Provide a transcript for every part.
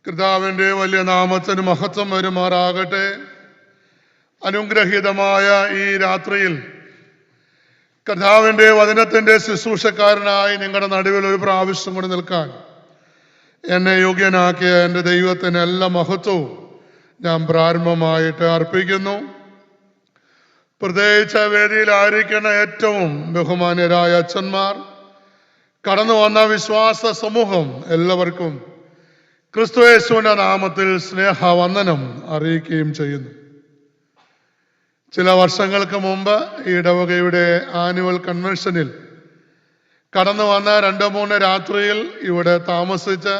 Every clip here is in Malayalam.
കർത്താവിൻ്റെ വലിയ നാമത്തിന് മഹത്വം വരുമാറാകട്ടെ. അനുഗ്രഹീതമായ ഈ രാത്രിയിൽ കർത്താവിൻ്റെ വചനത്തിൻ്റെ ശുശ്രൂഷക്കാരനായി നിങ്ങളുടെ നടുവിൽ ഒരു പ്രാവശ്യം കൂടി നിൽക്കാൻ എന്നെ യോഗ്യനാക്കിയ എൻ്റെ ദൈവത്തിന് എല്ലാ മഹത്വവും ഞാൻ പ്രാരംഭമായിട്ട് അർപ്പിക്കുന്നു. പ്രത്യേകിച്ച് വേദിയിലായിരിക്കുന്ന ഏറ്റവും ബഹുമാന്യരായ അച്ഛന്മാർ, കടന്നു വന്ന വിശ്വാസ സമൂഹം, എല്ലാവർക്കും ക്രിസ്തുയേശുവിന്റെ നാമത്തിൽ സ്നേഹവന്ദനം അറിയിക്കുകയും ചെയ്യുന്നു. ചില വർഷങ്ങൾക്ക് മുമ്പ് ഈ ഇടവകയുടെ ആനുവൽ കൺവെൻഷനിൽ കടന്നു വന്ന 2-3 രാത്രിയിൽ ഇവിടെ താമസിച്ച്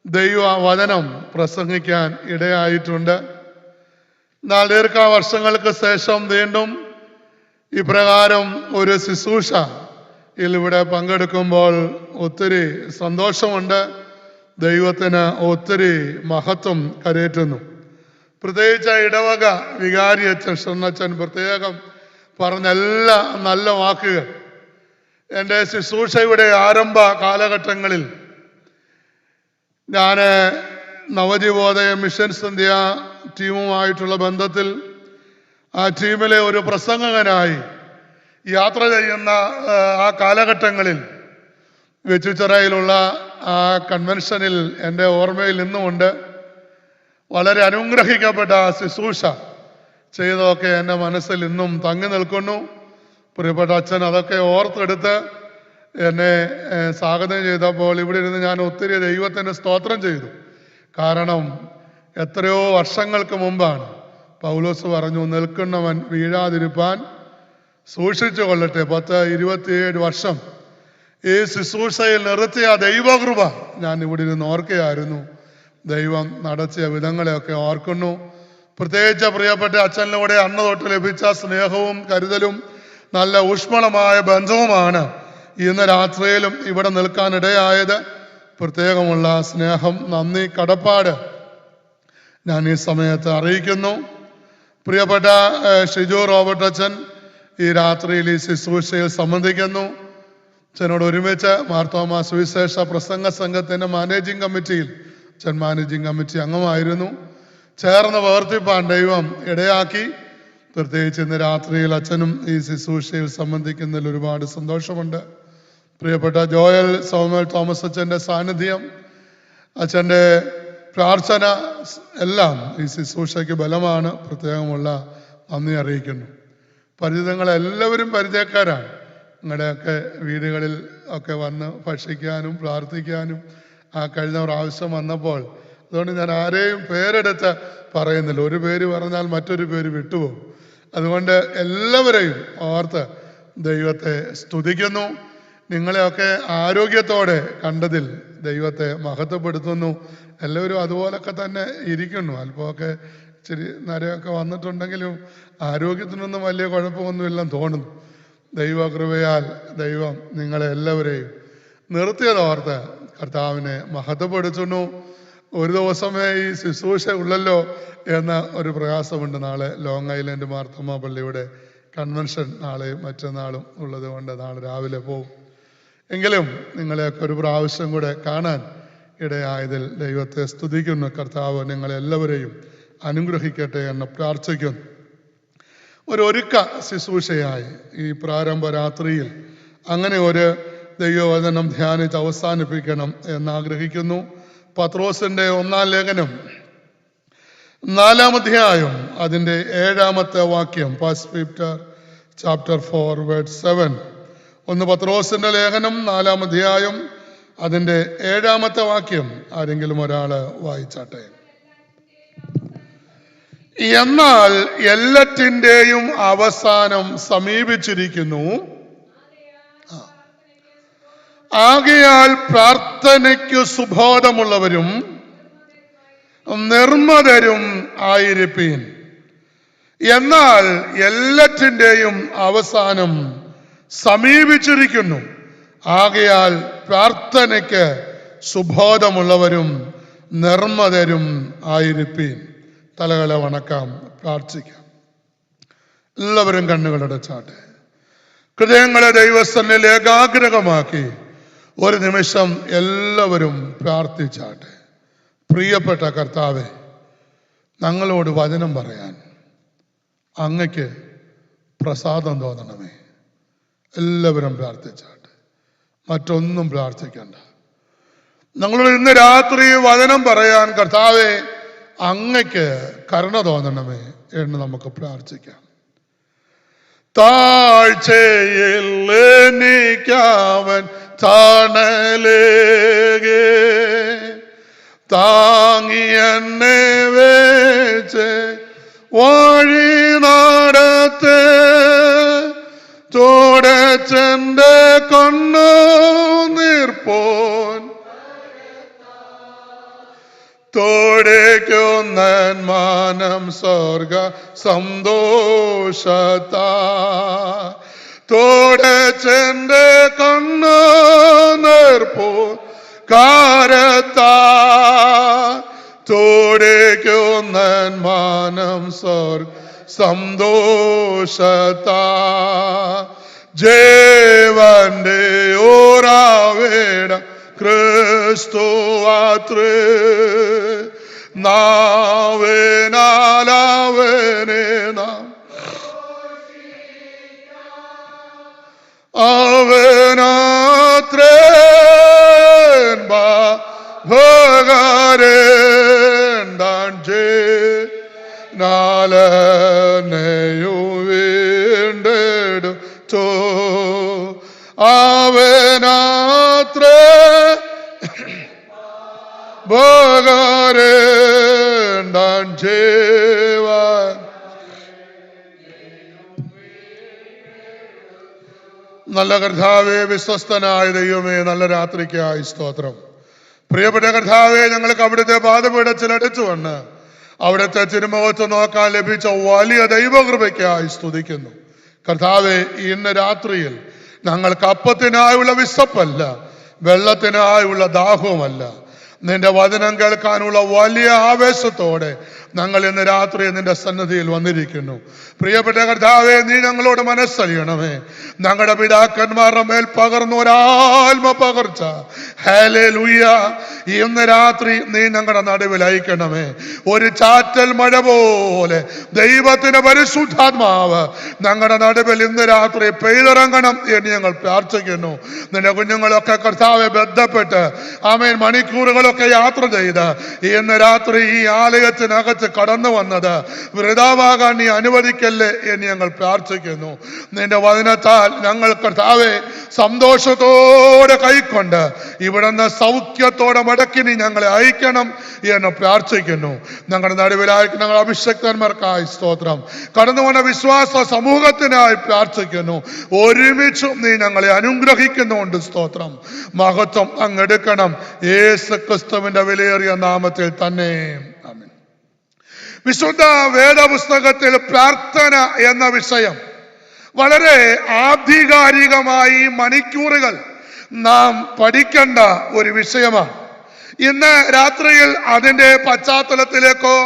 ദൈവവചനം പ്രസംഗിക്കാൻ ഇടയായിട്ടുണ്ട്. എന്നാൽ ദീർഘവർഷങ്ങൾക്ക് ശേഷം വീണ്ടും ഇപ്രകാരം ഒരു ശുശ്രൂഷ ഇവിടെ പങ്കെടുക്കുമ്പോൾ ഒത്തിരി സന്തോഷമുണ്ട്. ദൈവത്തിന് ഒത്തിരി മഹത്വം കരയേറ്റുന്നു. പ്രത്യേകിച്ച് ഇടവക വികാരി അച്ഛൻ ഷണ്ണച്ചൻ പ്രത്യേകം പറഞ്ഞ എല്ലാ നല്ല വാക്കുകൾ എൻ്റെ ശുശ്രൂഷയുടെ ആരംഭ കാലഘട്ടങ്ങളിൽ ഞാൻ നവജീവോദയ മിഷൻ സന്ധ്യ ടീമുമായിട്ടുള്ള ബന്ധത്തിൽ ആ ടീമിലെ ഒരു പ്രസംഗകനായി യാത്ര ചെയ്യുന്ന ആ കാലഘട്ടങ്ങളിൽ വെച്ചുച്ചിറയിലുള്ള ആ കൺവെൻഷനിൽ എൻ്റെ ഓർമ്മയിൽ നിന്നുമുണ്ട്. വളരെ അനുഗ്രഹിക്കപ്പെട്ട ശുശ്രൂഷ ചെയ്തതൊക്കെ എൻ്റെ മനസ്സിൽ ഇന്നും തങ്ങി നിൽക്കുന്നു. പ്രിയപ്പെട്ട അച്ഛൻ അതൊക്കെ ഓർത്തെടുത്ത് എന്നെ സ്വാഗതം ചെയ്തപ്പോൾ ഇവിടെ ഇരുന്ന് ഞാൻ ഒത്തിരി ദൈവത്തിന് സ്തോത്രം ചെയ്തു. കാരണം എത്രയോ വർഷങ്ങൾക്ക് മുമ്പാണ് പൗലോസ് പറഞ്ഞു, നിൽക്കുന്നവൻ വീഴാതിരിപ്പാൻ സൂക്ഷിച്ചു കൊള്ളട്ടെ. 27 വർഷം ഈ ശുശ്രൂഷയിൽ നിർത്തിയ ദൈവകൃപ ഞാൻ ഇവിടെ ഇരുന്ന് ഓർക്കുകയായിരുന്നു. ദൈവം നടത്തിയ വിധങ്ങളെയൊക്കെ ഓർക്കുന്നു. പ്രത്യേകിച്ച് പ്രിയപ്പെട്ട അച്ഛനിലൂടെ അന്ന് തൊട്ട് ലഭിച്ച സ്നേഹവും കരുതലും നല്ല ഊഷ്മളമായ ബന്ധവുമാണ് ഇന്ന് രാത്രിയിലും ഇവിടെ നിൽക്കാനിടയായത്. പ്രത്യേകമുള്ള സ്നേഹം, നന്ദി, കടപ്പാട് ഞാൻ ഈ സമയത്ത് അറിയിക്കുന്നു. പ്രിയപ്പെട്ട ഷിജു റോബർട്ട് അച്ഛൻ ഈ രാത്രിയിൽ ഈ ശുശ്രൂഷയിൽ സംബന്ധിക്കുന്നു. അച്ഛനോട് ഒരുമിച്ച് മാർത്തോമാ സുവിശേഷ പ്രസംഗ സംഘത്തിന്റെ മാനേജിംഗ് കമ്മിറ്റിയിൽ അച്ഛൻ മാനേജിംഗ് കമ്മിറ്റി അംഗമായിരുന്നു. ചേർന്ന് പ്രവർത്തിപ്പാൻ ദൈവം ഇടയാക്കി. പ്രത്യേകിച്ച് ഇന്ന് രാത്രിയിൽ അച്ഛനും ഈ ശുശ്രൂഷയിൽ സംബന്ധിക്കുന്നതിൽ ഒരുപാട് സന്തോഷമുണ്ട്. പ്രിയപ്പെട്ട ജോയൽ സൗമ്യൽ തോമസ് അച്ഛൻ്റെ സാന്നിധ്യം, അച്ഛൻ്റെ പ്രാർത്ഥന എല്ലാം ഈ ശുശ്രൂഷയ്ക്ക് ബലമാണ്. പ്രത്യേകമുള്ള നന്ദി അറിയിക്കുന്നു. പരിചിതങ്ങളെല്ലാവരും പരിചയക്കാരാണ്. നിങ്ങളുടെയൊക്കെ വീടുകളിൽ ഒക്കെ വന്ന് ഭക്ഷിക്കാനും പ്രാർത്ഥിക്കാനും കഴിഞ്ഞ പ്രാവശ്യം വന്നപ്പോൾ, അതുകൊണ്ട് ഞാൻ ആരെയും പേരെടുത്ത് പറയുന്നില്ല. ഒരു പേര് പറഞ്ഞാൽ മറ്റൊരു പേര് വിട്ടുപോകും. അതുകൊണ്ട് എല്ലാവരെയും ഓർത്ത് ദൈവത്തെ സ്തുതിക്കുന്നു. നിങ്ങളെയൊക്കെ ആരോഗ്യത്തോടെ കണ്ടതിൽ ദൈവത്തെ മഹത്വപ്പെടുത്തുന്നു. എല്ലാവരും അതുപോലൊക്കെ തന്നെ ഇരിക്കുന്നു. അല്പമൊക്കെ ഇച്ചിരി നരയൊക്കെ വന്നിട്ടുണ്ടെങ്കിലും ആരോഗ്യത്തിനൊന്നും വലിയ കുഴപ്പമൊന്നുമില്ലെന്ന് തോന്നുന്നു. ദൈവകൃപയാൽ ദൈവം നിങ്ങളെ എല്ലാവരെയും നിർത്തിയതോർത്ത് കർത്താവിനെ മഹത്വപ്പെടുത്തുന്നു. ഒരു ദിവസമേ ഈ ശുശ്രൂഷ ഉള്ളല്ലോ എന്ന ഒരു പ്രയാസമുണ്ട്. നാളെ ലോങ് ഐലൻഡ് മാർത്തോമാ പള്ളിയുടെ കൺവെൻഷൻ നാളെയും മറ്റന്നാളും ഉള്ളത് കൊണ്ട് നാളെ രാവിലെ പോകും. എങ്കിലും നിങ്ങളെയൊക്കെ ഒരു പ്രാവശ്യം കൂടെ കാണാൻ ഇടയായതിൽ ദൈവത്തെ സ്തുതിക്കുന്നു. കർത്താവ് നിങ്ങളെല്ലാവരെയും അനുഗ്രഹിക്കട്ടെ എന്ന് പ്രാർത്ഥിക്കുന്നു. ഒരുക്ക ശുശ്രൂഷയായി ഈ പ്രാരംഭ രാത്രിയിൽ അങ്ങനെ ഒരു ദൈവവചനം ധ്യാനിച്ച് അവസാനിപ്പിക്കണം എന്നാഗ്രഹിക്കുന്നു. പത്രോസിന്റെ 1-ാം ലേഖനം 4-ാം അധ്യായം അതിൻ്റെ 7-ാമത്തെ വാക്യം, ഫസ്റ്റ് പീറ്റർ ചാപ്റ്റർ 4:7. 1 പത്രോസിന്റെ ലേഖനം 4-ാം അധ്യായം അതിൻ്റെ 7-ാമത്തെ വാക്യം ആരെങ്കിലും ഒരാള് വായിച്ചാട്ടെ. എന്നാൽ എല്ലാറ്റിൻ്റെയും അവസാനം സമീപിച്ചിരിക്കുന്നു. ആകയാൽ പ്രാർത്ഥനയ്ക്ക് സുബോധമുള്ളവരും നിർമ്മതരും ആയിരിപ്പീൻ. എന്നാൽ എല്ലാറ്റിൻ്റെയും അവസാനം സമീപിച്ചിരിക്കുന്നു. ആകയാൽ പ്രാർത്ഥനയ്ക്ക് സുബോധമുള്ളവരും നിർമ്മതരും ആയിരിപ്പീൻ. തലകളെ വണക്കാം, പ്രാർത്ഥിക്കാം. എല്ലാവരും കണ്ണുകളടച്ചാട്ടെ. ഹൃദയങ്ങളെ ദൈവസന്നിധിയിൽ ഏകാഗ്രമാക്കി ഒരു നിമിഷം എല്ലാവരും പ്രാർത്ഥിച്ചാട്ടെ. പ്രിയപ്പെട്ട കർത്താവേ, ഞങ്ങളോട് വചനം പറയാൻ അങ്ങയ്ക്ക് പ്രസാദം തോന്നണമേ. എല്ലാവരും പ്രാർത്ഥിച്ചാട്ടെ, മറ്റൊന്നും പ്രാർത്ഥിക്കണ്ട. ഞങ്ങളോട് ഇന്ന് രാത്രി വചനം പറയാൻ കർത്താവേ അങ്ങയ്ക്ക് കരുണ തോന്നണമേ എന്ന് നമുക്ക് പ്രാർത്ഥിക്കാം. താഴ്ചയിൽ എനിക്കവൻ തണലേകെ താങ്ങി എന്നെ വെച്ച് വഴി നടത്തെ തുടച്ചെന്റെ കണ്ണു നീർപ്പോൻ തോടേക്കുന്നൻ മാനം സ്വർഗ സന്തോഷത്താ തോടച്ചെന്റെ കണ്ണു നീർപ്പോൻ കാരത്താ തോടേക്കുന്നൻ മാനം സ്വർഗ സന്തോഷത്താ ജീവന്റെ ഓരാവേട ക്രിസ്തുവാത്രേ നാവേനാലവനെ നാം അവനാത്രേ ഭഗരേണ്ടാൻ നാലനെയു വീണ്ടെടുത്തോ അവനാത്രേ ഭഗരേണ്ടാൻ ജീവൻ. നല്ല കർത്താവേ, വിശ്വസ്തനായ ദൈവമേ, നല്ല രാത്രിക്കായി സ്തോത്രം. പ്രിയപ്പെട്ട കർത്താവേ, ഞങ്ങൾക്ക് അവിടുത്തെ പാദപീഠത്തിൽ അടിച്ചു വന്ന് അവിടുത്തെ തിരുമുഖത്ത് നോക്കാൻ ലഭിച്ച വലിയ ദൈവകൃപയ്ക്കായി സ്തുതിക്കുന്നു. കർത്താവേ, ഇന്ന് രാത്രിയിൽ ഞങ്ങൾക്ക് അപ്പത്തിനായുള്ള വിശപ്പല്ല, വെള്ളത്തിനായുള്ള ദാഹവുമല്ല, നിന്റെ വചനം കേൾക്കാനുള്ള വലിയ ആവേശത്തോടെ ഞങ്ങൾ ഇന്ന് രാത്രി നിന്റെ സന്നിധിയിൽ വന്നിരിക്കുന്നു. പ്രിയപ്പെട്ട കർത്താവേ, നീ ഞങ്ങളോട് മനസ്സറിയണമേ. ഞങ്ങളുടെ പിതാക്കന്മാരുടെ മേൽ പകർന്ന ഒരാത്മ പകർച്ച ഹല്ലേലൂയ ഇന്ന് രാത്രി നീ ഞങ്ങളുടെ നടുവിൽ അയക്കണമേ. ഒരു ചാറ്റൽ മഴ പോലെ ദൈവത്തിന്റെ പരിശുദ്ധാത്മാവ് ഞങ്ങളുടെ നടുവിൽ ഇന്ന് രാത്രി പെയ്തിറങ്ങണം എന്ന് ഞങ്ങൾ പ്രാർത്ഥിക്കുന്നു. നിന്റെ കുഞ്ഞുങ്ങളൊക്കെ കർത്താവെ ബന്ധപ്പെട്ട് ആമേൻ മണിക്കൂറുകളൊക്കെ യാത്ര ചെയ്ത് ഇന്ന് രാത്രി ഈ ആലയത്തിനകത്ത് കടന്നു വന്നത് വൃഥാവാകാൻ നീ അനുവദിക്കല്ലേ എന്ന് ഞങ്ങൾ പ്രാർത്ഥിക്കുന്നു. നിന്റെ വചനത്താൽ ഞങ്ങൾ കർത്താവെ സന്തോഷത്തോടെ കൈക്കൊണ്ട് ഇവിടുന്ന് സൗഖ്യത്തോടെ മടക്കി നീ ഞങ്ങളെ അയക്കണം എന്ന് പ്രാർത്ഥിക്കുന്നു. ഞങ്ങളുടെ നടുവിലായി ഞങ്ങൾ അഭിഷക്തന്മാർക്കായി സ്തോത്രം. കടന്നു വന്ന വിശ്വാസ സമൂഹത്തിനായി പ്രാർത്ഥിക്കുന്നു. ഒരുമിച്ച് നീ ഞങ്ങളെ അനുഗ്രഹിക്കുന്നുണ്ട് സ്തോത്രം. മഹത്വം അങ്ങെടുക്കണം യേശു ക്രിസ്തുവിന്റെ വിലയേറിയ നാമത്തിൽ തന്നെ. ആമേൻ. വിശുദ്ധ വേദപുസ്തകത്തിൽ പ്രാർത്ഥന എന്ന വിഷയം വളരെ ആധികാരികമായി മണിക്കൂറുകൾ നാം പഠിക്കേണ്ട ഒരു വിഷയമാണ്. ഇന്ന് രാത്രിയിൽ അതിന്റെ പശ്ചാത്തലത്തിലേക്കോ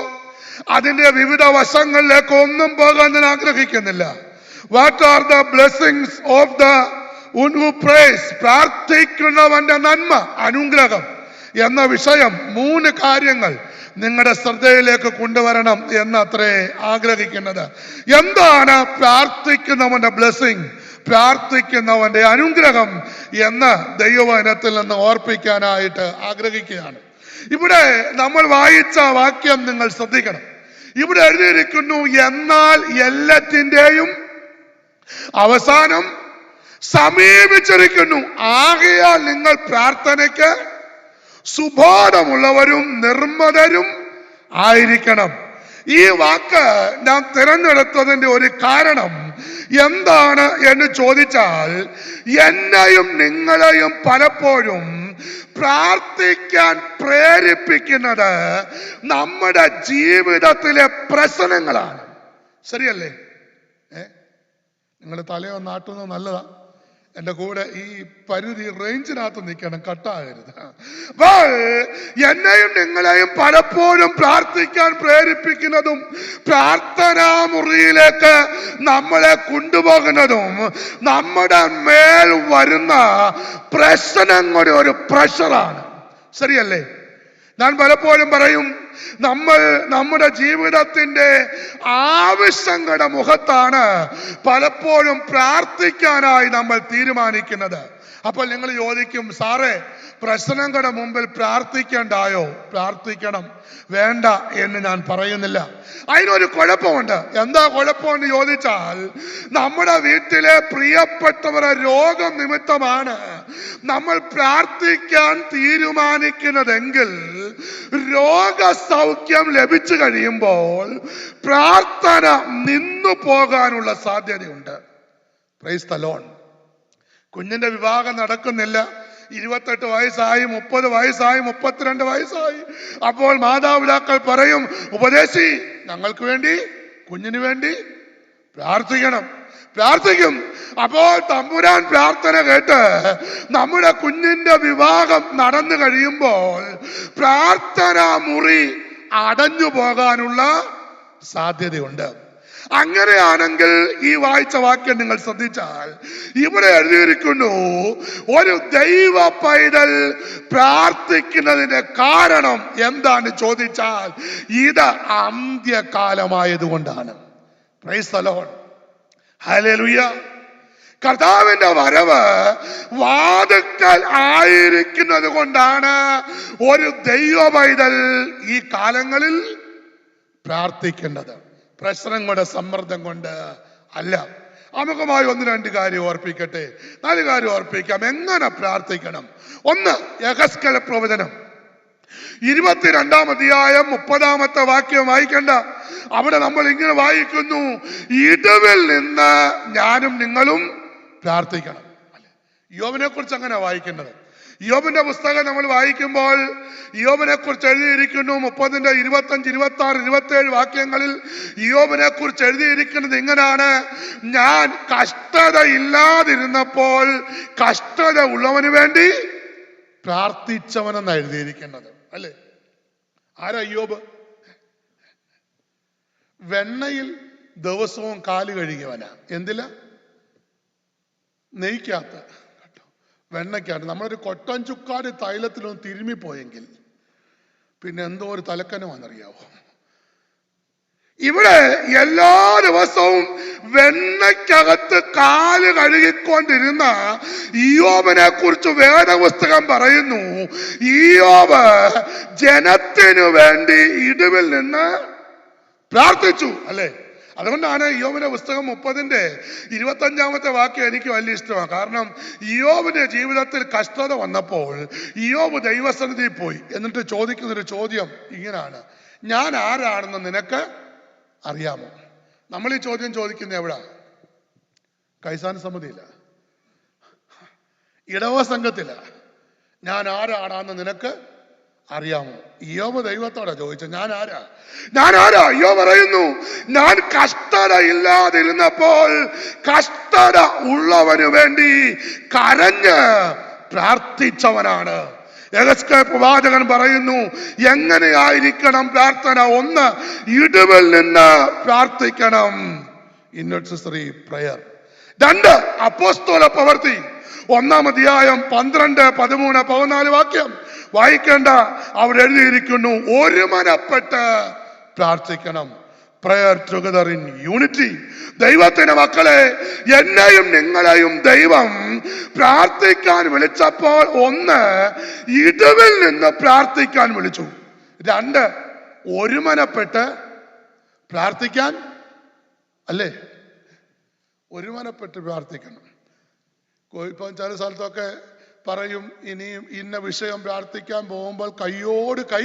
അതിന്റെ വിവിധ വശങ്ങളിലേക്കോ ഒന്നും പോകാൻ ഞാൻ ആഗ്രഹിക്കുന്നില്ല. What are the blessings of the who prays? പ്രാർത്ഥിക്കുന്നവന്റെ നന്മ, അനുഗ്രഹം എന്ന വിഷയം 3 കാര്യങ്ങൾ നിങ്ങളുടെ ശ്രദ്ധയിലേക്ക് കൊണ്ടുവരണം എന്നത്രേ ആഗ്രഹിക്കുന്നത്. എന്താണ് പ്രാർത്ഥിക്കുന്നവന്റെ ബ്ലെസ്സിങ്, പ്രാർത്ഥിക്കുന്നവന്റെ അനുഗ്രഹം എന്ന് ദൈവവചനത്തിൽ നിന്ന് ഓർപ്പിക്കാനായിട്ട് ആഗ്രഹിക്കുകയാണ്. ഇവിടെ നമ്മൾ വായിച്ച വാക്യം നിങ്ങൾ ശ്രദ്ധിക്കണം. ഇവിടെ എഴുതിയിരിക്കുന്നു, എന്നാൽ എല്ലാറ്റിന്റെയും അവസാനം സമീപിച്ചിരിക്കുന്നു, ആകയാൽ നിങ്ങൾ പ്രാർത്ഥനയ്ക്ക് സുബോധമുള്ളവരും നിർമ്മതരും ആയിരിക്കണം. ഈ വാക്ക് ഞാൻ തിരഞ്ഞെടുത്തതിന്റെ ഒരു കാരണം എന്താണ് എന്ന് ചോദിച്ചാൽ, എന്നെയും നിങ്ങളെയും പലപ്പോഴും പ്രാർത്ഥിക്കാൻ പ്രേരിപ്പിക്കുന്നത് നമ്മുടെ ജീവിതത്തിലെ പ്രശ്നങ്ങളാണ്. ശരിയല്ലേ? നിങ്ങൾ തലയൊന്ന് നാട്ടുന്നത് നല്ലതാ. എന്റെ കൂടെ ഈ പരിധി റേഞ്ചിനകത്ത് നിൽക്കണം, കട്ടാകരുത്. എന്നെയും നിങ്ങളെയും പലപ്പോഴും പ്രാർത്ഥിക്കാൻ പ്രേരിപ്പിക്കുന്നതും പ്രാർത്ഥനാ മുറിയിലേക്ക് നമ്മളെ കൊണ്ടുപോകുന്നതും നമ്മുടെ മേൽ വരുന്ന പ്രശ്നങ്ങളുടെ ഒരു പ്രഷറാണ്. ശരിയല്ലേ? ഞാൻ പലപ്പോഴും പറയും, നമ്മൾ നമ്മുടെ ജീവിതത്തിന്റെ ആവശ്യങ്ങളുടെ മുഖത്താണ് പലപ്പോഴും പ്രാർത്ഥിക്കാനായി നമ്മൾ തീരുമാനിക്കുന്നത്. അപ്പോൾ നിങ്ങൾ ചോദിക്കും, സാറേ പ്രശ്നങ്ങളുടെ മുമ്പിൽ പ്രാർത്ഥിക്കേണ്ടായോ? പ്രാർത്ഥിക്കണം, വേണ്ട എന്ന് ഞാൻ പറയുന്നില്ല. അതിനൊരു കുഴപ്പമുണ്ട്. എന്താ കുഴപ്പമെന്ന് ചോദിച്ചാൽ, നമ്മുടെ വീട്ടിലെ പ്രിയപ്പെട്ടവരുടെ രോഗം നിമിത്തമാണ് നമ്മൾ പ്രാർത്ഥിക്കാൻ തീരുമാനിക്കുന്നതെങ്കിൽ രോഗസൗഖ്യം ലഭിച്ചു കഴിയുമ്പോൾ പ്രാർത്ഥന നിന്നു പോകാനുള്ള സാധ്യതയുണ്ട്. Price the Lord. കുഞ്ഞിന്റെ വിവാഹം നടക്കുന്നില്ല, 28 വയസ്സായി, 30 വയസ്സായി, 32 വയസ്സായി. അപ്പോൾ മാതാപിതാക്കൾ പറയും, ഉപദേശി ഞങ്ങൾക്ക് വേണ്ടി, കുഞ്ഞിന് വേണ്ടി പ്രാർത്ഥിക്കണം. പ്രാർത്ഥിക്കും. അപ്പോൾ തമ്പുരാൻ പ്രാർത്ഥന കേട്ട് നമ്മുടെ കുഞ്ഞിന്റെ വിവാഹം നടന്നു കഴിയുമ്പോൾ പ്രാർത്ഥനാ മുറി അടഞ്ഞു പോകാനുള്ള സാധ്യതയുണ്ട്. അങ്ങനെയാണെങ്കിൽ ഈ വായിച്ച വാക്യം നിങ്ങൾ ശ്രദ്ധിച്ചാൽ ഇവിടെ എഴുതിയിരിക്കുന്നു, ഒരു ദൈവ പൈതൽ പ്രാർത്ഥിക്കുന്നതിന്റെ കാരണം എന്താന്ന് ചോദിച്ചാൽ ഇത് അന്ത്യകാലമായതുകൊണ്ടാണ്. Praise the Lord. ഹല്ലേലൂയ. കർത്താവിന്റെ വരവ് വാതിൽക്കൽ ആയിരിക്കുന്നത് കൊണ്ടാണ് ഒരു ദൈവ പൈതൽ ഈ കാലങ്ങളിൽ പ്രാർത്ഥിക്കേണ്ടത്. പ്രശ്നങ്ങളുടെ സമ്മർദ്ദം കൊണ്ട് അല്ല. അമുഖമായി 1-2 കാര്യം ഓർപ്പിക്കട്ടെ, 4 കാര്യം ഓർപ്പിക്കാം. എങ്ങനെ പ്രാർത്ഥിക്കണം? 1, യെഹെസ്കേൽ പ്രവചനം 22-ാം അധ്യായം 30-ാമത്തെ വാക്യം വായിക്കണ്ട. അവിടെ നമ്മൾ ഇങ്ങനെ വായിക്കുന്നു, ഇടവിൽ നിന്ന് ഞാനും നിങ്ങളും പ്രാർത്ഥിക്കണം. യോബിനെ കുറിച്ച് അങ്ങനെ വായിക്കേണ്ടത്. യോബിന്റെ പുസ്തകം നമ്മൾ വായിക്കുമ്പോൾ യോബിനെ കുറിച്ച് എഴുതിയിരിക്കുന്നു 30-ന്റെ 25, 26, 27 വാക്യങ്ങളിൽ യോബിനെ കുറിച്ച് എഴുതിയിരിക്കുന്നത് ഇങ്ങനാണ്: ഞാൻ കഷ്ടത ഇല്ലാതിരുന്നപ്പോൾ കഷ്ടത ഉള്ളവന് വേണ്ടി പ്രാർത്ഥിച്ചവനെന്ന് എഴുതിയിരിക്കുന്നത്, അല്ലേ? ആരാ യോബ്? വെണ്ണയിൽ ദിവസവും കാല് കഴുകിയവനാ. എന്തില? നെയ്ക്കകത്ത്, വെണ്ണയ്ക്കാണ്. നമ്മളൊരു കൊട്ടൻ ചുക്കാട് തൈലത്തിലൊന്ന് തിരുമ്മിപ്പോയെങ്കിൽ പിന്നെ എന്തോ ഒരു തലക്കനമാണെന്നറിയാവോ? ഇവിടെ എല്ലാ ദിവസവും വെണ്ണയ്ക്കകത്ത് കാല് കഴുകിക്കൊണ്ടിരുന്ന ഇയ്യോബിനെ കുറിച്ച് വേദപുസ്തകം പറയുന്നു, ഇയ്യോബ് ജനത്തിനു വേണ്ടി ഇടിവിൽ നിന്ന് പ്രാർത്ഥിച്ചു, അല്ലേ? അതുകൊണ്ടാണ് ഇയ്യോബിന്റെ പുസ്തകം 30-ന്റെ 25-ാമത്തെ വാക്യം എനിക്ക് വലിയ ഇഷ്ടമാണ്. കാരണം ഇയ്യോബിന്റെ ജീവിതത്തിൽ കഷ്ടത വന്നപ്പോൾ ഇയ്യോബ് ദൈവസന്നിധിയിൽ പോയി. എന്നിട്ട് ചോദിക്കുന്നൊരു ചോദ്യം ഇങ്ങനാണ്: ഞാൻ ആരാണെന്ന് നിനക്ക് അറിയാമോ? നമ്മൾ ഈ ചോദ്യം ചോദിക്കുന്നത് എവിടാ? കൈസാൻ സമിതിയില്ല, ഇടവ സംഘത്തില. ഞാൻ ആരാണെന്ന് നിനക്ക് അറിയാമോ? ഇയ്യോബ് ദൈവത്തോടാ ചോദിച്ചത്, ഞാൻ ആരാ? ഇയ്യോബ് പറയുന്നു, ഞാൻ കഷ്ടത ഇല്ലാതിരുന്നപ്പോൾ കഷ്ടത ഉള്ളവന് വേണ്ടി കരഞ്ഞ് പ്രാർത്ഥിച്ചവനാണ്. യെഹെസ്കേൽ പ്രവാചകൻ പറയുന്നു, എങ്ങനെയായിരിക്കണം പ്രാർത്ഥന? 1, ഇടിവിൽ നിന്ന് പ്രാർത്ഥിക്കണം, ഇന്നസറി പ്രയർ. 2, അപ്പോസ്തല പ്രവൃത്തി 1-ാം അധ്യായം 12, 13, 14 വാക്യം വായിക്കേണ്ട. അവിടെ എഴുതിയിരിക്കുന്നു, ഒരുമനപ്പെട്ട് പ്രാർത്ഥിക്കണം. Prayer together in unity. ദൈവത്തിന്റെ മക്കളെ, എന്നെയും നിങ്ങളെയും ദൈവം പ്രാർത്ഥിക്കാൻ വിളിച്ചപ്പോൾ 1, ഇടിവിൽ നിന്ന് പ്രാർത്ഥിക്കാൻ വിളിച്ചു. 2, ഒരുമനപ്പെട്ട് പ്രാർത്ഥിക്കാൻ, അല്ലേ? ഒരുമനപ്പെട്ട് പ്രാർത്ഥിക്കണം. ഇപ്പം ചില സ്ഥലത്തൊക്കെ പറയും, ഇനിയും ഇന്ന വിഷയം പ്രാർത്ഥിക്കാൻ പോകുമ്പോൾ കൈയോട് കൈ,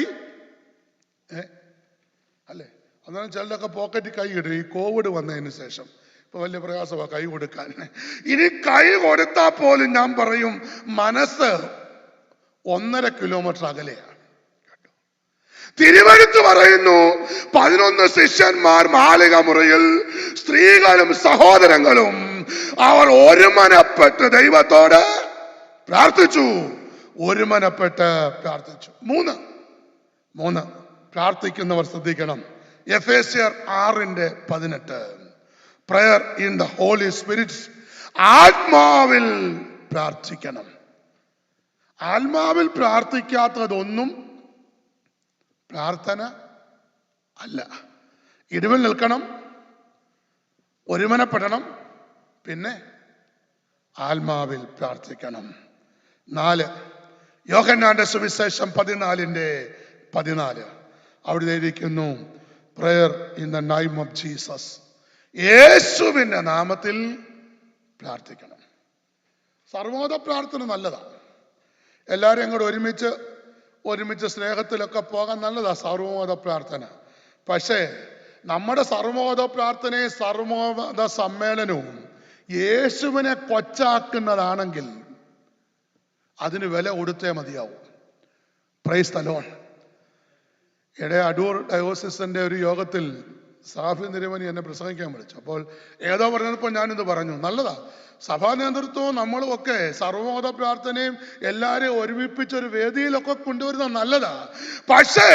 അല്ലേ? അന്നേരം ചിലരൊക്കെ പോക്കറ്റിൽ കൈ ഇടും. ഈ കോവിഡ് വന്നതിന് ശേഷം ഇപ്പൊ വലിയ പ്രയാസമാണ് കൈ കൊടുക്കാൻ. ഇനി കൈ കൊടുത്താൽ പോലും ഞാൻ പറയും, മനസ്സ് 1.5 കിലോമീറ്റർ അകലെയാണ്. തിരുവെഴുത്ത് പറയുന്നു, 11 ശിഷ്യന്മാർ മാളിക മുറിയിൽ, സ്ത്രീകളും സഹോദരങ്ങളും അവർ ഒരുമനപ്പെട്ട് ദൈവത്തോട് പ്രാർത്ഥിച്ചു. ഒരുമനപ്പെട്ട് പ്രാർത്ഥിച്ചു. 3 പ്രാർത്ഥിക്കുന്നവർ ശ്രദ്ധിക്കണം. എഫേസ്യർ 6:18 prayer in the holy spirit. ആത്മാവിൽ പ്രാർത്ഥിക്കണം. ആത്മാവിൽ പ്രാർത്ഥിക്കാത്തതൊന്നും പ്രാർത്ഥന അല്ല. ഇടിവിൽ നിൽക്കണം, ഒരുമനപ്പെടണം, പിന്നെ ആത്മാവിൽ പ്രാർത്ഥിക്കണം. 4 യോഹന്നാന്റെ സുവിശേഷം 14:14 അവിടെ എഴുതിയിരിക്കുന്നു, prayer in the name of Jesus. യേശുവിന്റെ നാമത്തിൽ പ്രാർത്ഥിക്കണം. സർവോദ പ്രാർത്ഥന നല്ലതാണ്. എല്ലാവരും അങ്ങോട്ട് ഒരുമിച്ച് സ്നേഹത്തിലൊക്കെ പോകാൻ നല്ലതാ സർവോദ പ്രാർത്ഥന. പക്ഷേ നമ്മുടെ സർവോദ പ്രാർത്ഥനയും സർവോദ സമ്മേളനവും യേശുവിനെ കൊച്ചാക്കുന്നതാണെങ്കിൽ അതിന് വില കൊടുത്തേ മതിയാവും. Praise the Lord. അടൂർ ഡയോസിസിന്റെ ഒരു യോഗത്തിൽ സാഫി നിരവധി എന്നെ പ്രസംഗിക്കാൻ വിളിച്ചു. അപ്പോൾ ഏതോ പറഞ്ഞപ്പോൾ ഞാനിത് പറഞ്ഞു, നല്ലതാ സഭാ നേതൃത്വവും നമ്മളും ഒക്കെ സർവോദ പ്രാർത്ഥനയും എല്ലാരെയും ഒരുമിപ്പിച്ചൊരു വേദിയിലൊക്കെ കൊണ്ടുവരുന്നത് നല്ലതാ. പക്ഷേ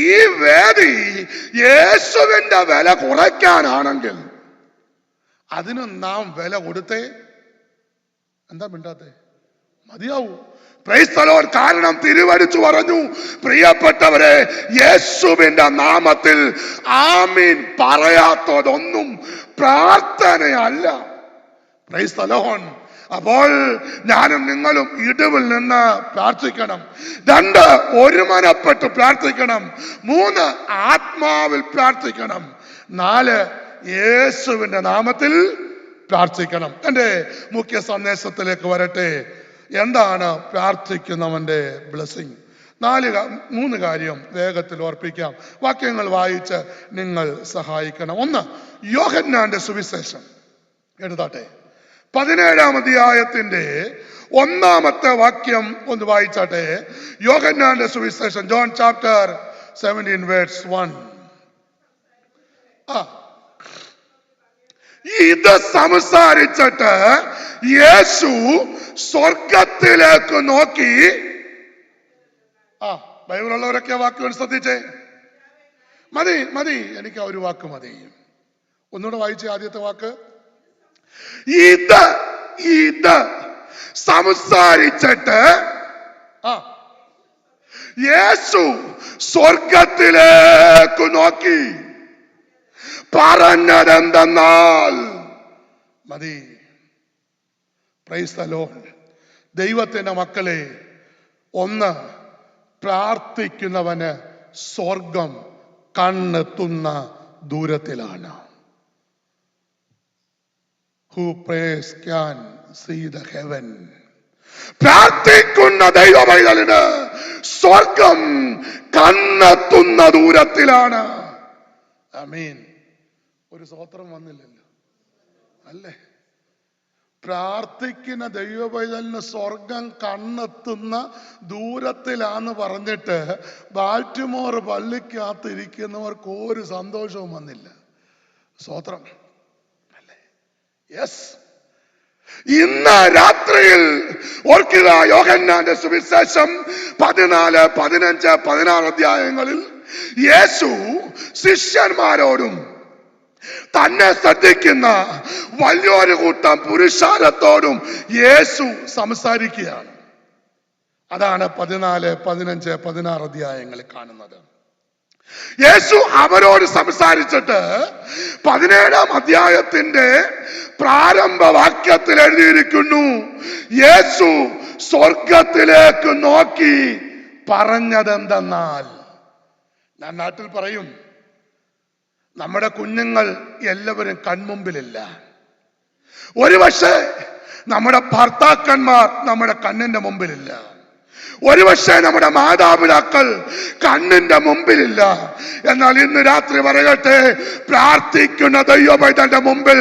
ഈ വേദി യേശുവിന്റെ വില കുറയ്ക്കാനാണെങ്കിൽ അതിന് നാം വില കൊടുത്തേ എന്താ മിണ്ടാത്തേ മതിയാവൂ. Praise the Lord. കാരണം തിരുവടിച്ചു പറഞ്ഞു, പ്രിയപ്പെട്ടവരെ, യേശുവിന്റെ നാമത്തിൽ ആമീൻ പറയാത്തതൊന്നും പ്രാർത്ഥനയല്ല. Praise the Lord. അപ്പോൾ ഞാനും നിങ്ങളും ഇടിവിൽ നിന്ന് പ്രാർത്ഥിക്കണം. 2 ഒരുമനപ്പെട്ട് പ്രാർത്ഥിക്കണം. 3 ആത്മാവിൽ പ്രാർത്ഥിക്കണം. 4 യേശുവിന്റെ നാമത്തിൽ പ്രാർത്ഥിക്കണം. എന്റെ മുഖ്യ സന്ദേശത്തിലേക്ക് വരട്ടെ. എന്താണ് പ്രാർത്ഥിക്കുന്നവന്റെ ബ്ലെസ്സിങ്? 3 കാര്യം വേഗത്തിൽ ഓർപ്പിക്കാം. വാക്യങ്ങൾ വായിച്ച് നിങ്ങൾ സഹായിക്കണം. 1 യോഹന്നാന്റെ സുവിശേഷം എഴുതാട്ടെ, 17-ാം അധ്യായത്തിന്റെ 1-ാമത്തെ വാക്യം ഒന്ന് വായിച്ചാട്ടെ. യോഹന്നാന്റെ സുവിശേഷം, ജോൺ ചാപ്റ്റർ 17 വേഴ്സ് 1. ഇത് സംസാരിച്ചിട്ട് യേശു സ്വർഗത്തിലേക്ക് നോക്കി. ബൈബിളുള്ളവരൊക്കെ വാക്കുകൾ ശ്രദ്ധിച്ചേ. മതി എനിക്ക് ആ ഒരു വാക്ക് മതി. ഒന്നുകൂടെ വായിച്ചേ ആദ്യത്തെ വാക്ക്. ഇത് സംസാരിച്ചിട്ട് യേശു സ്വർഗത്തിലേക്ക് നോക്കി പറഞ്ഞതെന്തെന്നാൽ മതി. Price the Lord. ദൈവത്തിന്റെ മക്കളെ, 1 പ്രാർത്ഥിക്കുന്നവന് സ്വർഗം കണ്ണെത്തുന്ന ദൂരത്തിലാണ്. Who prays can see the heaven. പ്രാർത്ഥിക്കുന്ന ദൈവമൈതലിന് സ്വർഗം കണ്ണെത്തുന്ന ദൂരത്തിലാണ്. ആമീൻ. ഒരു സ്തോത്രം വന്നില്ലല്ലോ അല്ലേ? പ്രാർത്ഥിക്കുന്ന ദൈവപൈതലിന് സ്വർഗം കണ്ണെത്തുന്ന ദൂരത്തിലാന്ന് പറഞ്ഞിട്ട് ബാൽറ്റിമോർ പള്ളിക്കകത്തിരിക്കുന്നവർക്ക് ഒരു സന്തോഷവും വന്നില്ല. സ്തോത്രം അല്ലേ? യെസ്. ഇന്ന് രാത്രിയിൽ ഓർക്കുക, യോഹന്നാന്റെ സുവിശേഷം 14, 15, 16 അധ്യായങ്ങളിൽ യേശു ശിഷ്യന്മാരോടും തന്നെ ശ്രദ്ധിക്കുന്ന വലിയൊരു കൂട്ടം പുരുഷാരത്തോടും യേശു സംസാരിക്കുകയാണ്. അതാണ് 14, 15, 16 അധ്യായങ്ങളിൽ കാണുന്നത്. യേശു അവരോട് സംസാരിച്ചിട്ട് 17-ാം അധ്യായത്തിന്റെ പ്രാരംഭ വാക്യത്തിൽ എഴുതിയിരിക്കുന്നു, യേശു സ്വർഗത്തിലേക്ക് നോക്കി പറഞ്ഞതെന്തെന്നാൽ. ഞാൻ നാട്ടിൽ പറയും, നമ്മുടെ കുഞ്ഞുങ്ങൾ എല്ലാവരും കൺമുമ്പിലില്ല. ഒരുപക്ഷെ നമ്മുടെ ഭർത്താക്കന്മാർ നമ്മുടെ കണ്ണിന്റെ മുമ്പിലില്ല. ഒരുപക്ഷെ നമ്മുടെ മാതാപിതാക്കൾ കണ്ണിന്റെ മുമ്പിലില്ല. എന്നാൽ ഇന്ന് രാത്രി പറയട്ടെ, പ്രാർത്ഥിക്കുന്ന ദൈവപൈതന്റെ മുമ്പിൽ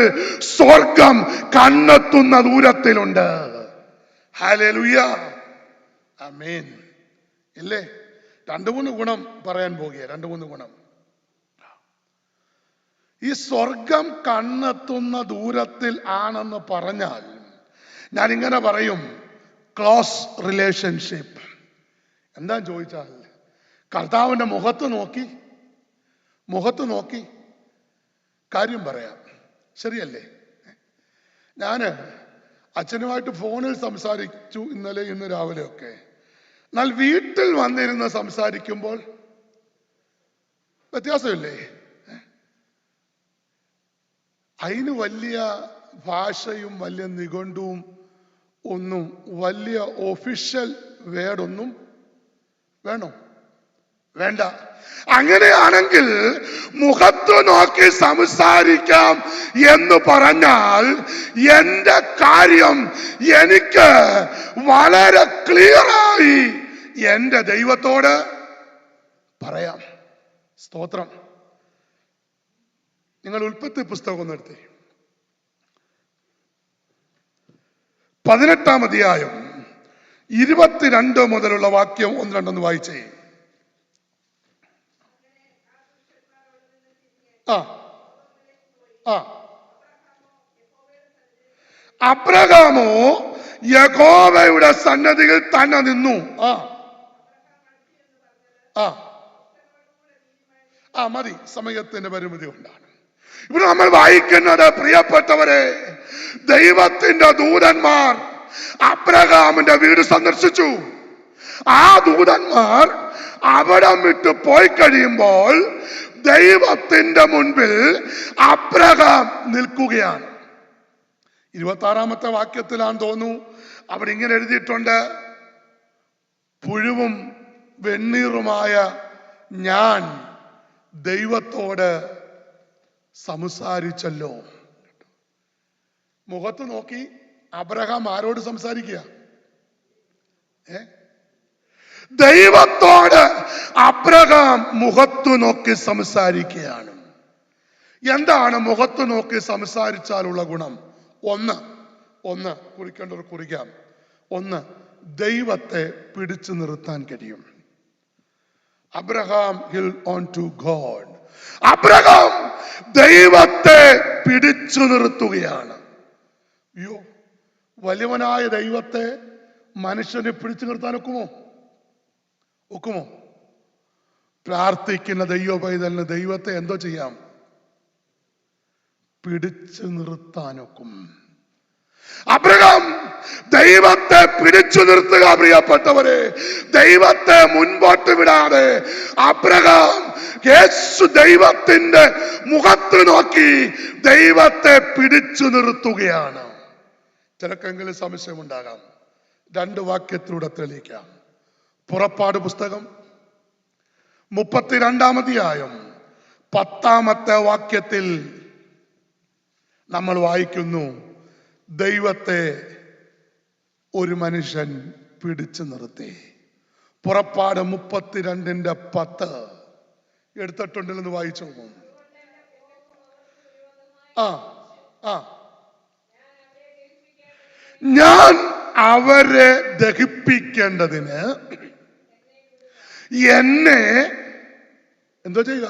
സ്വർഗം കണ്ണെത്തുന്ന ദൂരത്തിലുണ്ട്. ഹല്ലേലൂയ. ആമേൻ. ഇല്ലേ? 2-3 ഗുണം പറയാൻ പോകുക. 2-3 ഗുണം. ഈ സ്വർഗം കണ്ണെത്തുന്ന ദൂരത്തിൽ ആണെന്ന് പറഞ്ഞാൽ ഞാൻ ഇങ്ങനെ പറയും, ക്ലോസ് റിലേഷൻഷിപ്പ്. എന്താ ചോദിച്ചാൽ, കർത്താവിന്റെ മുഖത്ത് നോക്കി കാര്യം പറയാം. ശരിയല്ലേ? ഞാന് അച്ഛനുമായിട്ട് ഫോണിൽ സംസാരിച്ചു ഇന്നലെ ഇന്ന് രാവിലെ ഒക്കെ. എന്നാൽ വീട്ടിൽ വന്നിരുന്ന് സംസാരിക്കുമ്പോൾ വ്യത്യാസമില്ലേ? അതിന് വലിയ ഭാഷയും വലിയ നിഘണ്ടുവും ഒന്നും വലിയ ഒഫീഷ്യൽ വേർഡൊന്നും വേണോ? വേണ്ട. അങ്ങനെയാണെങ്കിൽ മുഖത്ത് നോക്കി സംസാരിക്കാം എന്ന് പറഞ്ഞാൽ എന്റെ കാര്യം എനിക്ക് വളരെ ക്ലിയറായി എന്റെ ദൈവത്തോട് പറയാം. സ്തോത്രം. നിങ്ങൾ ഉൽപ്പത്തി പുസ്തകം ഒന്ന് എടുത്തേ. 18-ാം അധ്യായം 22 മുതലുള്ള വാക്യം 1-2 വായിച്ചേ. അബ്രഹാമോ യഹോവയുടെ സന്നദ്ധിയിൽ തന്നെ നിന്നു. മതി, സമയത്തിന്റെ പരിമിതി കൊണ്ടാണ്. ഇവിടെ നമ്മൾ വായിക്കുന്നത്, പ്രിയപ്പെട്ടവരെ, ദൈവത്തിന്റെ ദൂതന്മാർ അബ്രഹാമിന്റെ വീട് സന്ദർശിച്ചു. ആ ദൂതന്മാർ അവിടം വിട്ട് പോയി കഴിയുമ്പോൾ ദൈവത്തിന്റെ മുൻപിൽ അബ്രഹാം നിൽക്കുകയാണ്. 26-ാമത്തെ വാക്യത്തിലാന്ന് തോന്നുന്നു അവിടെ ഇങ്ങനെ എഴുതിയിട്ടുണ്ട്, പുഴുവും വെണ്ണീറുമായ ഞാൻ ദൈവത്തോട് സംസാരിച്ചല്ലോ. മുഖത്ത് നോക്കി അബ്രഹാം ആരോട് സംസാരിക്കുക? ദൈവത്തോട് അബ്രഹാം മുഖത്തു നോക്കി സംസാരിക്കുകയാണ്. എന്താണ് മുഖത്തു നോക്കി സംസാരിച്ചാലുള്ള ഗുണം? ഒന്ന് കുറിക്കേണ്ടവർ കുറിക്കാം. ഒന്ന്, ദൈവത്തെ പിടിച്ചു നിർത്താൻ കഴിയും. Abraham held on to God. Abraham ദൈവത്തെ പിടിച്ചു നിർത്തുകയാണ്. അയ്യോ, വലിയവനായ ദൈവത്തെ മനുഷ്യനെ പിടിച്ചു നിർത്താൻ ഒക്കുമോ? പ്രാർത്ഥിക്കുന്ന ദൈവ പൈതലിന് ദൈവത്തെ എന്തോ ചെയ്യാം? പിടിച്ചു നിർത്താനൊക്കും. അബ്രഹാം ദൈവത്തെ പിടിച്ചു നിർത്തുക. പ്രിയപ്പെട്ടവരെ, ദൈവത്തെ മുൻപോട്ട് വിടാതെ അബ്രഹാം യേശു ദൈവത്തിന്റെ മുഖത്ത് നോക്കി ദൈവത്തെ പിടിച്ചു നിർത്തുകയാണ്. ചിലക്കെങ്കിലും സംശയമുണ്ടാകാം. 2 വാക്യത്തിലൂടെ തെളിയിക്കാം. പുറപ്പാട് പുസ്തകം 32-ാം അധ്യായം 10-ാമത്തെ വാക്യത്തിൽ നമ്മൾ വായിക്കുന്നു, ദൈവത്തെ ഒരു മനുഷ്യൻ പിടിച്ചു നിർത്തി. പുറപ്പാട് 32:10 എടുത്തിട്ടുണ്ടെന്ന് വായിച്ചു. ഞാൻ അവരെ ദഹിപ്പിക്കേണ്ടതിന് എന്നെ എന്തോ ചെയ്യുക?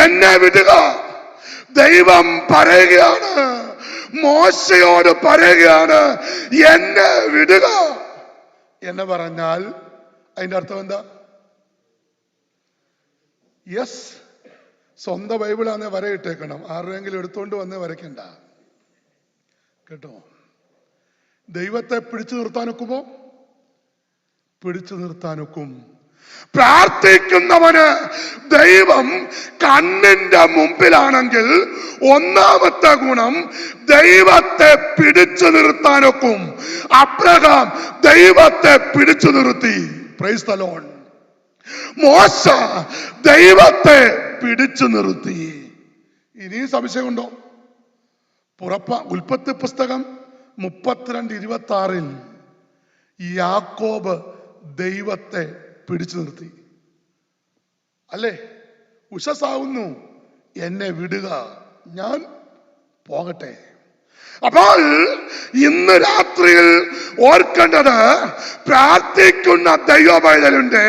എന്നെ വിടുക. ദൈവം പറയുകയാണ്, മോശയോട് പറയുകയാണ്, എന്നെ വിടുക എന്ന് പറഞ്ഞാൽ അതിന്റെ അർത്ഥം എന്താ? യെസ്, സ്വന്തം ബൈബിളാന്നെ വരയിട്ടേക്കണം. ആരുടെയെങ്കിലും എടുത്തോണ്ട് വന്നേ വരയ്ക്കണ്ട കേട്ടോ. ദൈവത്തെ പിടിച്ചു നിർത്താനൊക്കുമോ? പിടിച്ചു നിർത്താനൊക്കും. പ്രാർത്ഥിക്കുന്നവന് ദൈവം കണ്ണിന്റെ മുമ്പിലാണെങ്കിൽ ഒന്നാമത്തെ ഗുണം, ദൈവത്തെ പിടിച്ചു നിർത്താനൊക്കും. അബ്രഹാം ദൈവത്തെ പിടിച്ചു നിർത്തി. Price the Lord. മോശ ദൈവത്തെ പിടിച്ചു നിർത്തി. ഇനിയും സംശയമുണ്ടോ? ഉൽപ്പത്തി പുസ്തകം 32:26 യാക്കോബ് ദൈവത്തെ പിടിച്ചു നിർത്തി. അല്ലേ? ഉഷസാവുന്നു, എന്നെ വിടുക, ഞാൻ പോകട്ടെ. അപ്പോൾ ഇന്ന് രാത്രിയിൽ ഓർക്കേണ്ടത്, പ്രാർത്ഥിക്കുന്ന ദൈവപൈതലിന്റെ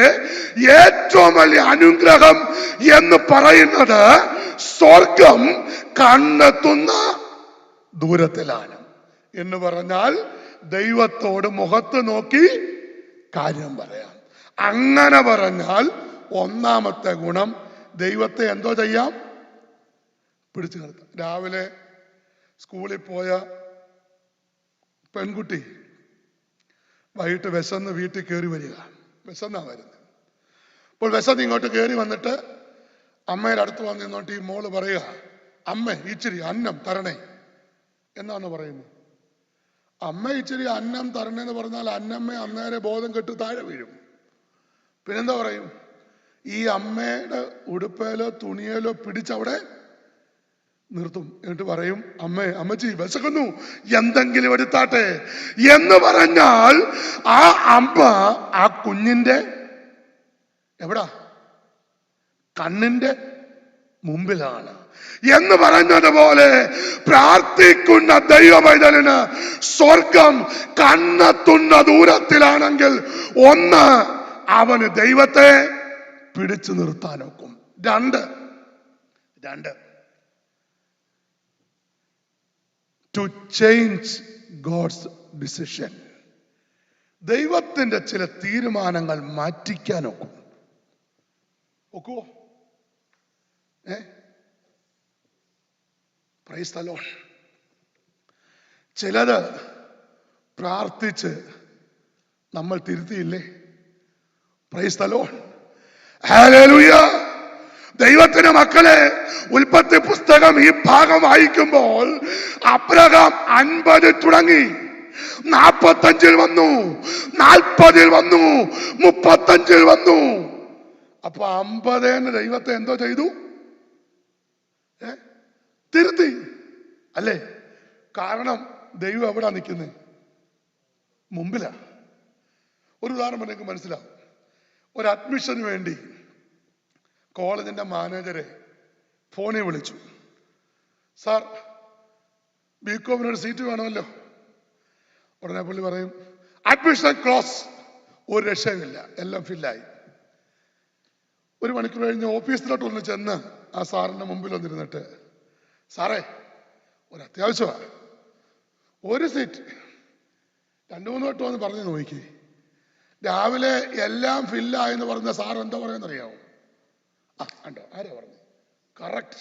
ഏറ്റവും വലിയ അനുഗ്രഹം എന്ന് പറയുന്നത് സ്വർഗം കണ്ടെത്തുന്ന ദൂരത്തിലാണ്. എന്ന് പറഞ്ഞാൽ ദൈവത്തോട് മുഖത്ത് നോക്കി കാര്യം പറയാം. അങ്ങനെ പറഞ്ഞാൽ ഒന്നാമത്തെ ഗുണം, ദൈവത്തെ എന്തോ ചെയ്യാം? പിടിച്ചു നിർത്താം. രാവിലെ സ്കൂളിൽ പോയ പെൺകുട്ടി വൈകിട്ട് വിശന്ന് വീട്ടിൽ കയറി വരിക. വിശന്നാ വരുന്നത്. അപ്പോൾ വിശന്ന് ഇങ്ങോട്ട് കയറി വന്നിട്ട് അമ്മയുടെ അടുത്ത് വന്ന് നിന്നോട്ട് ഈ മോള് പറയുക, അമ്മ ഇച്ചിരി അന്നം തരണേ എന്നാണ് പറയുന്നത്. അമ്മ ഇച്ചിരി അന്നം തരണേന്ന് പറഞ്ഞാൽ അന്നമ്മ അന്നേരെ ബോധം കെട്ട് താഴെ വീഴും. പിന്നെന്താ പറയും? ഈ അമ്മയുടെ ഉടുപ്പേലോ തുണിയേലോ പിടിച്ചവിടെ നിർത്തും. എന്നിട്ട് പറയും, അമ്മച്ചി വിശക്കുന്നു, എന്തെങ്കിലും എടുത്താട്ടെ എന്ന് പറഞ്ഞാൽ ആ അമ്മ ആ കുഞ്ഞിന്റെ എവിടാ? കണ്ണിന്റെ മുമ്പിലാണ് എന്ന് പറഞ്ഞതുപോലെ പ്രാർത്ഥിക്കുന്ന ദൈവപൈതലിന് സ്വർഗം കണ്ണെത്തുന്ന ദൂരത്തിലാണെങ്കിൽ ഒന്ന്, അവന് ദൈവത്തെ പിടിച്ചു നിർത്താനൊക്കും. രണ്ട് ടു ചേഞ്ച് ഗോഡ്സ് ഡിസിഷൻ. ദൈവത്തിന്റെ ചില തീരുമാനങ്ങൾ മാറ്റിക്കാനൊക്കും. ഒക്കുവോ? Praise the Lord. ചിലത് പ്രാർത്ഥിച്ച് നമ്മൾ തിരുത്തിയില്ലേ? Praise the Lord. ഹല്ലേലൂയ. ദൈവത്തിന്റെ മക്കളെ, ഉൽപ്പത്തി പുസ്തകം ഈ ഭാഗം വായിക്കുമ്പോൾ അബ്രഹാം 50 തുടങ്ങി, 45 വന്നു, 40 വന്നു, 35 വന്നു. അപ്പൊ 50 ദൈവത്തെ എന്തോ ചെയ്തു? തിരുത്തി അല്ലേ? കാരണം ദൈവം എവിടാ നിൽക്കുന്നത്? മുമ്പിലാ. ഒരു ഉദാഹരണം എനിക്ക് മനസ്സിലാവും. ഒരു അഡ്മിഷന് വേണ്ടി കോളേജിന്റെ മാനേജരെ ഫോണിൽ വിളിച്ചു. സാർ, ബികോമിനൊരു സീറ്റ് വേണമല്ലോ. ഉടനെ പുള്ളി പറയും, അഡ്മിഷൻ ക്ലോസ്, ഒരു രക്ഷയുമില്ല, എല്ലാം ഫില്ലായി. 1 മണിക്കൂർ കഴിഞ്ഞ് ഓഫീസിലോട്ട് ഒന്ന് ചെന്ന് ആ സാറിന്റെ മുമ്പിൽ വന്നിരുന്നിട്ട്, സാറേ, ഒരു അത്യാവശ്യമാണ്, ഒരു സീറ്റ് 2-3 വട്ടം എന്ന് പറഞ്ഞു നോക്കി. രാവിലെ എല്ലാം ഫില്ലായെന്ന് പറഞ്ഞ സാർ എന്താ പറയുന്നറിയാമോ? കണ്ടോ, ആരാ പറഞ്ഞു? കറക്റ്റ്,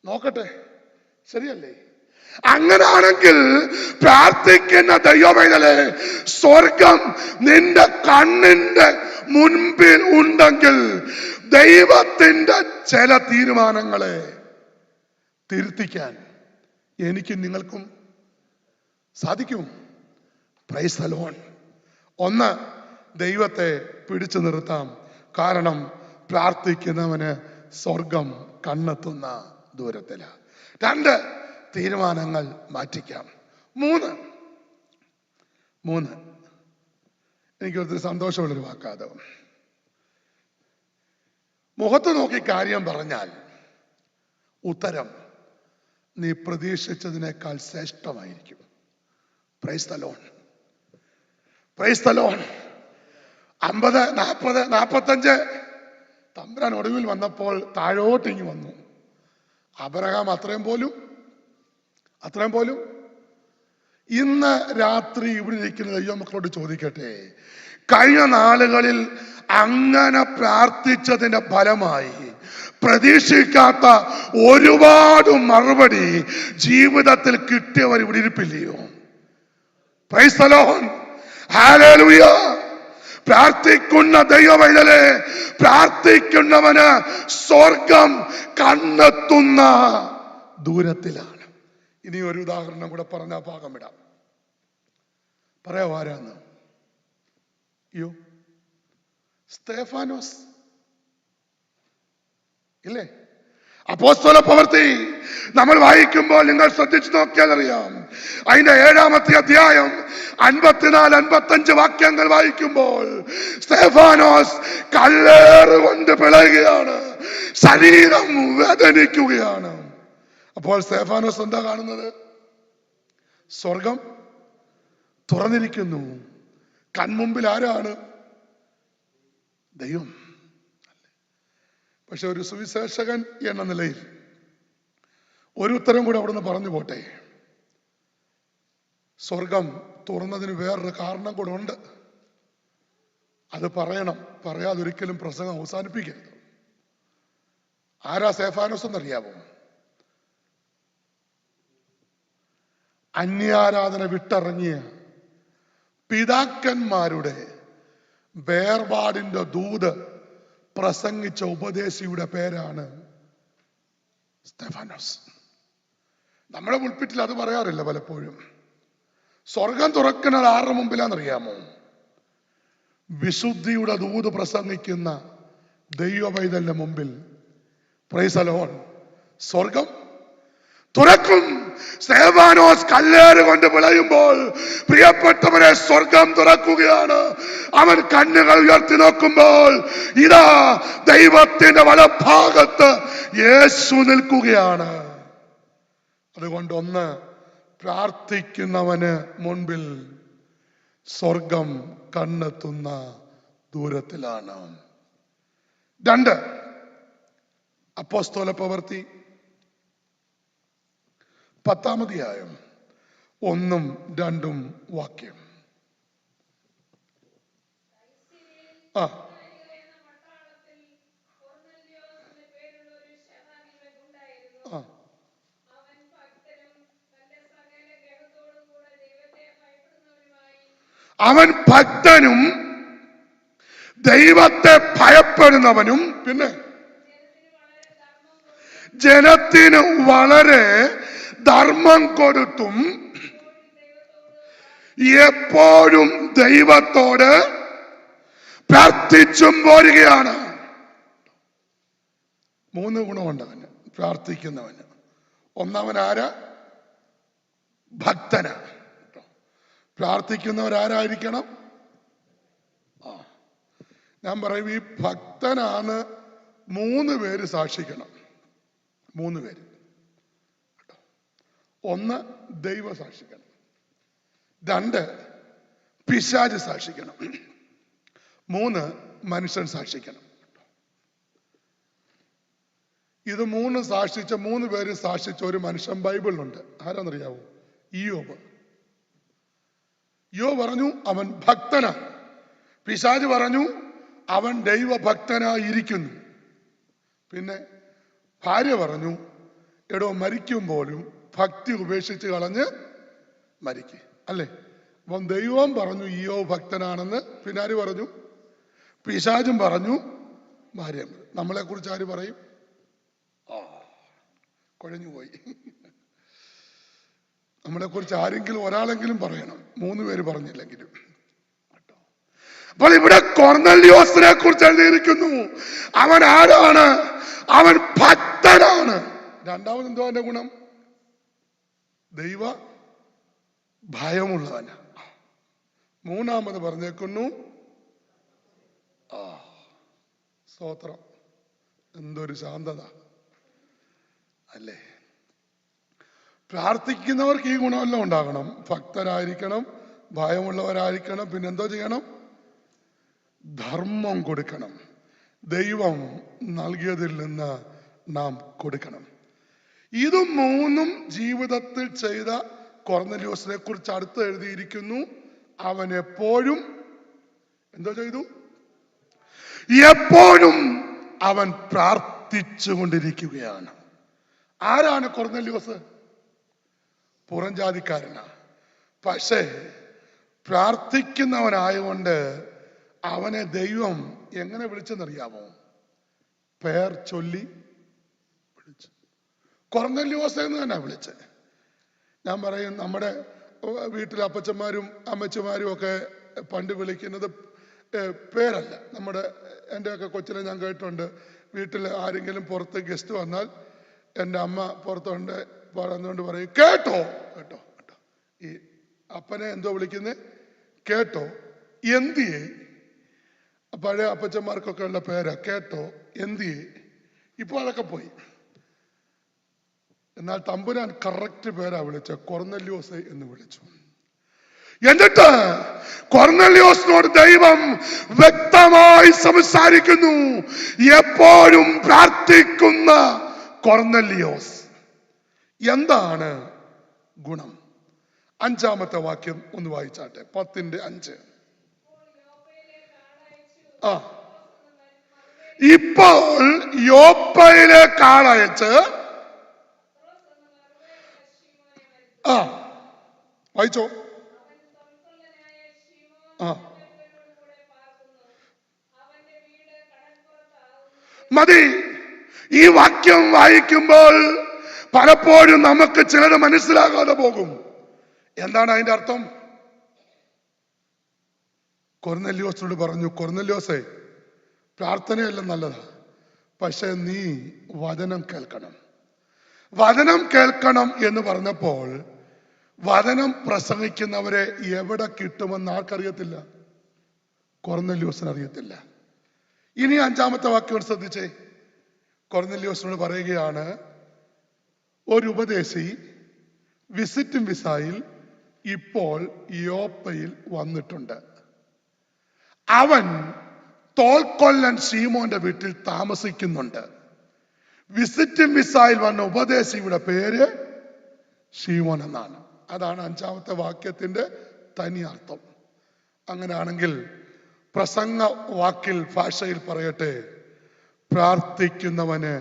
നോക്കട്ടെ, ശരിയല്ലേ? അങ്ങനാണെങ്കിൽ പ്രാർത്ഥിക്കുന്ന ദൈവമേ, സ്വർഗം നിന്റെ കണ്ണിന്റെ മുൻപിൽ ഉണ്ടെങ്കിൽ ദൈവത്തിന്റെ ചില തീരുമാനങ്ങളെ തിരുത്തിക്കാൻ എനിക്കും നിങ്ങൾക്കും സാധിക്കും. Price the Lord. ഒന്ന്, ദൈവത്തെ പിടിച്ചു നിർത്താം. കാരണം പ്രാർത്ഥിക്കുന്നവന് സ്വർഗം കണ്ണെത്തുന്ന ദൂരത്തില്. 2, തീരുമാനങ്ങൾ മാറ്റിക്കാം. 3, എനിക്ക് ഒത്തിരി സന്തോഷമുള്ളൊരു വാക്കാത്. മുഖത്ത് നോക്കി കാര്യം പറഞ്ഞാൽ ഉത്തരം നീ പ്രതീക്ഷിച്ചതിനേക്കാൾ ശ്രേഷ്ഠമായിരിക്കും. Praise the Lord. 50, 40, 45 തമ്പുരാൻ ഒടുവിൽ വന്നപ്പോൾ താഴോട്ടിങ്ങി വന്നു. അബ്രഹാം അത്രയും പോലും. ഇന്ന് രാത്രി ഇവിടെ ഇരിക്കുന്ന ദൈവമക്കളോട് ചോദിക്കട്ടെ, കഴിഞ്ഞ നാളുകളിൽ അങ്ങനെ പ്രാർത്ഥിച്ചതിന്റെ ഫലമായി പ്രതീക്ഷിക്കാത്ത ഒരുപാട് മറുപടി ജീവിതത്തിൽ കിട്ടിയവർ ഇവിടെ ഇരിപ്പില്ലയോ? Praise the Lord. ഹല്ലേലൂയ. പ്രാർത്ഥിക്കുന്ന ദൈവമൈതലേ, പ്രാർത്ഥിക്കുന്നവന് സ്വർഗം കണ്ണെത്തുന്ന ദൂരത്തിലാണ്. ഇനി ഒരു ഉദാഹരണം കൂടെ പറഞ്ഞ ഭാഗം വിടാം. പറയാ ആരാന്ന്? സ്തെഫാനോസ് ഇല്ലേ? അപ്പോസ്തല പ്രവൃത്തി നമ്മൾ വായിക്കുമ്പോൾ നിങ്ങൾ ശ്രദ്ധിച്ചു നോക്കിയാൽ അറിയാം. അതിന്റെ 7-ാമത്തെ അധ്യായം 54-55 വാക്യങ്ങൾ വായിക്കുമ്പോൾ സ്തെഫാനോസ് കല്ലേറ് കൊണ്ട് പിളയുകയാണ്, ശരീരം വേദനിക്കുകയാണ്. അപ്പോൾ സ്തെഫാനോസ് എന്താ കാണുന്നത്? സ്വർഗം തുറന്നിരിക്കുന്നു. കൺമുമ്പിൽ ആരാണ്? ദൈവം. പക്ഷെ ഒരു സുവിശേഷകൻ എന്ന നിലയിൽ ഒരു ഉത്തരം കൂടെ അവിടുന്ന് പറഞ്ഞു പോട്ടെ. സ്വർഗം തുറന്നതിന് വേറൊരു കാരണം കൂടെ ഉണ്ട്. അത് പറയണം. പറയാതൊരിക്കലും പ്രസംഗം അവസാനിപ്പിക്കരുത്. ആരാ സ്തെഫാനോസ് എന്നറിയാമോ? അന്യാരാധന വിട്ടിറങ്ങിയ പിതാക്കന്മാരുടെ വേർപാടിന്റെ ദൂത് പ്രസംഗിച്ച ഉപദേശിയുടെ പേരാണ് സ്തെഫാനോസ്. നമ്മുടെ പുൽപ്പിറ്റിൽ അത് പറയാറില്ല പലപ്പോഴും. സ്വർഗം തുറക്കുന്നത് ആരുടെ മുമ്പിലാണെന്നറിയാമോ? വിശുദ്ധിയുടെ ദൂത് പ്രസംഗിക്കുന്ന ദൈവ പൈതലിന്റെ മുമ്പിൽ. Price the Lord. സ്വർഗം തുറക്കും. സ്തെഫാനോസ് കല്ലേറ് കൊണ്ട് വിളയുമ്പോൾ പ്രിയപ്പെട്ടവരെ സ്വർഗം തുറക്കുകയാണ്. അവൻ കണ്ണുകൾ ഉയർത്തി നോക്കുമ്പോൾ ഇതാ ദൈവത്തിന്റെ വലഭാഗത്ത് യേശു നിൽക്കുകയാണ്. അതുകൊണ്ട് ഒന്ന്, പ്രാർത്ഥിക്കുന്നവന് മുൻപിൽ സ്വർഗം കണ്ണെത്തുന്ന ദൂരത്തിലാണ്. 2, അപ്പോസ്തല പ്രവൃത്തി 10-ാം അധ്യായം 1-2 വാക്യം. അവൻ ഭക്തനും ദൈവത്തെ ഭയപ്പെടുന്നവനും പിന്നെ ജനത്തിന് വളരെ ധർമ്മം കൊടുത്തും എപ്പോഴും ദൈവത്തോട് പ്രാർത്ഥിച്ചും പോരുകയാണ്. 3 ഗുണമുണ്ട് അവന്, പ്രാർത്ഥിക്കുന്നവന്. ഒന്നാമൻ ആരാ? ഭക്തന. പ്രാർത്ഥിക്കുന്നവരാരായിരിക്കണം? ഞാൻ പറയും, ഈ ഭക്തനാണ് 3 പേര് സാക്ഷിക്കണം. 3 പേര്. 1, ദൈവം സാക്ഷിക്കണം. 2, പിശാച് സാക്ഷിക്കണം. 3, മനുഷ്യൻ സാക്ഷിക്കണം. ഇത് 3 സാക്ഷിച്ച 3 പേര് സാക്ഷിച്ച ഒരു മനുഷ്യൻ ബൈബിളിലുണ്ട്. ആരാന്നറിയാവോ? ഇയ്യോബ്. യോ പറഞ്ഞു അവൻ ഭക്തനാ. പിശാച് പറഞ്ഞു അവൻ ദൈവഭക്തനായിരിക്കുന്നു. പിന്നെ ഭാര്യ പറഞ്ഞു, എടോ മരിക്കുമ്പോഴും ഭക്തി ഉപേക്ഷിച്ച് കളഞ്ഞ് മരിക്കുക അല്ലേ? അപ്പം ദൈവം പറഞ്ഞു ഈയോ ഭക്തനാണെന്ന്. പിന്നെ ആര് പറഞ്ഞു? പിശാചും പറഞ്ഞു, ഭാര്യ. നമ്മളെ കുറിച്ച് ആര് പറയും? കുഴഞ്ഞുപോയി. നമ്മളെ കുറിച്ച് ആരെങ്കിലും ഒരാളെങ്കിലും പറയണം, 3 പേര് പറഞ്ഞില്ലെങ്കിലും. അപ്പോൾ ഇവിടെ കൊർന്നല്യോസിനെ കുറിച്ച് എഴുതിയിരിക്കുന്നു. അവൻ ആരാണ്? അവൻ ഭക്തനാണ്. 2ാമത് എന്തോ അവന്റെ ഗുണം? ദൈവ ഭയമുള്ളവന്. 3ാമത് പറഞ്ഞേക്കുന്നു സ്തോത്രം, എന്തൊരു ശാന്തത അല്ലേ? പ്രാർത്ഥിക്കുന്നവർക്ക് ഈ ഗുണമെല്ലാം ഉണ്ടാകണം. ഭക്തരായിരിക്കണം, ഭയമുള്ളവരായിരിക്കണം. പിന്നെ എന്തോ ചെയ്യണം? ധർമ്മം കൊടുക്കണം. ദൈവം നൽകിയതിൽ നിന്ന് നാം കൊടുക്കണം. ഇത് 3 ജീവിതത്തിൽ ചെയ്ത കൊർന്നല്യോസിനെ കുറിച്ച് അടുത്ത് എഴുതിയിരിക്കുന്നു. അവൻ എപ്പോഴും എന്തോ ചെയ്തു? എപ്പോഴും അവൻ പ്രാർത്ഥിച്ചു കൊണ്ടിരിക്കുകയാണ്. ആരാണ് കൊർന്നല്യോസ്? പുറംജാതിക്കാരനാ. പക്ഷേ പ്രാർത്ഥിക്കുന്നവനായതുകൊണ്ട് അവനെ ദൈവം എങ്ങനെ വിളിച്ചെന്നറിയാമോ? പേർ ചൊല്ലി വിളിച്ചു. കൊർന്നല്യോസ് എന്ന് തന്നെ വിളിച്ചത്. ഞാൻ പറയും, നമ്മുടെ വീട്ടിലെ അപ്പച്ചന്മാരും അമ്മച്ചമാരും ഒക്കെ പണ്ട് വിളിക്കുന്നത് പേരല്ല. എൻ്റെയൊക്കെ കൊച്ചിലെ ഞാൻ കേട്ടിട്ടുണ്ട്, വീട്ടിൽ ആരെങ്കിലും പുറത്ത് ഗസ്റ്റ് വന്നാൽ എൻ്റെ അമ്മ പുറത്തുകൊണ്ട് പറഞ്ഞുകൊണ്ട് പറയും, കേട്ടോ കേട്ടോ കേട്ടോ. ഈ അപ്പനെ എന്തോ വിളിക്കുന്നത്? കേട്ടോ, എന്തിയേ. പഴയ അപ്പച്ചന്മാർക്കൊക്കെ ഉള്ള പേരാ കേട്ടോ, എന്തിയേ. ഇപ്പോൾ അതൊക്കെ പോയി. എന്നാൽ തമ്പുരാൻ കറക്റ്റ് പേരാ വിളിച്ച, കൊർന്നല്യോസ് എന്ന് വിളിച്ചു. എന്നിട്ട് കൊർന്നല്യോസിനോട് ദൈവം വ്യക്തമായി സംസാരിക്കുന്നു. എപ്പോഴും പ്രാർത്ഥിക്കുന്ന കൊർന്നല്യോസ്. എന്താണ് ഗുണം? 5-ാമത്തെ വാക്യം ഒന്ന് വായിച്ചാട്ടെ. 10:5. ഇപ്പോൾ യോപ്പയിലേക്ക് ആളയച്ച് വായിച്ചോ. മതി. ഈ വാക്യം വായിക്കുമ്പോൾ പലപ്പോഴും നമുക്ക് ചിലത് മനസ്സിലാകാതെ പോകും. എന്താണ് അതിന്റെ അർത്ഥം? കൊർന്നല്യോസിനോട് പറഞ്ഞു, കൊർന്നല്യോസേ, പ്രാർത്ഥനയെല്ലാം നല്ലതാ, പക്ഷെ നീ വചനം കേൾക്കണം. വചനം കേൾക്കണം എന്ന് പറഞ്ഞപ്പോൾ വചനം പ്രസംഗിക്കുന്നവരെ എവിടെ കിട്ടുമെന്ന് ആർക്കറിയത്തില്ല? കൊർന്നല്യോസിന് അറിയത്തില്ല. ഇനി 5-ാമത്തെ വാക്യം ശ്രദ്ധിച്ചേ. കൊർന്നല്യോസിനോട് പറയുകയാണ്, ഒരു ഉപദേശി വിസിറ്റിംഗ് വിസയിൽ ഇപ്പോൾ യോപ്പയിൽ വന്നിട്ടുണ്ട്. അവൻ തോൽക്കൊല്ലൻ ശീമോന്റെ വീട്ടിൽ താമസിക്കുന്നുണ്ട്. വിസിറ്റിംഗ് വിസയിൽ വന്ന ഉപദേശിയുടെ പേര് ശീമോൻ എന്നാണ്. അതാണ് 5-ാമത്തെ വാക്യത്തിന്റെ തനി അർത്ഥം. അങ്ങനെയാണെങ്കിൽ പ്രസംഗ വാക്കിൽ ഭാഷയിൽ പറയട്ടെ, പ്രാർത്ഥിക്കുന്നവന്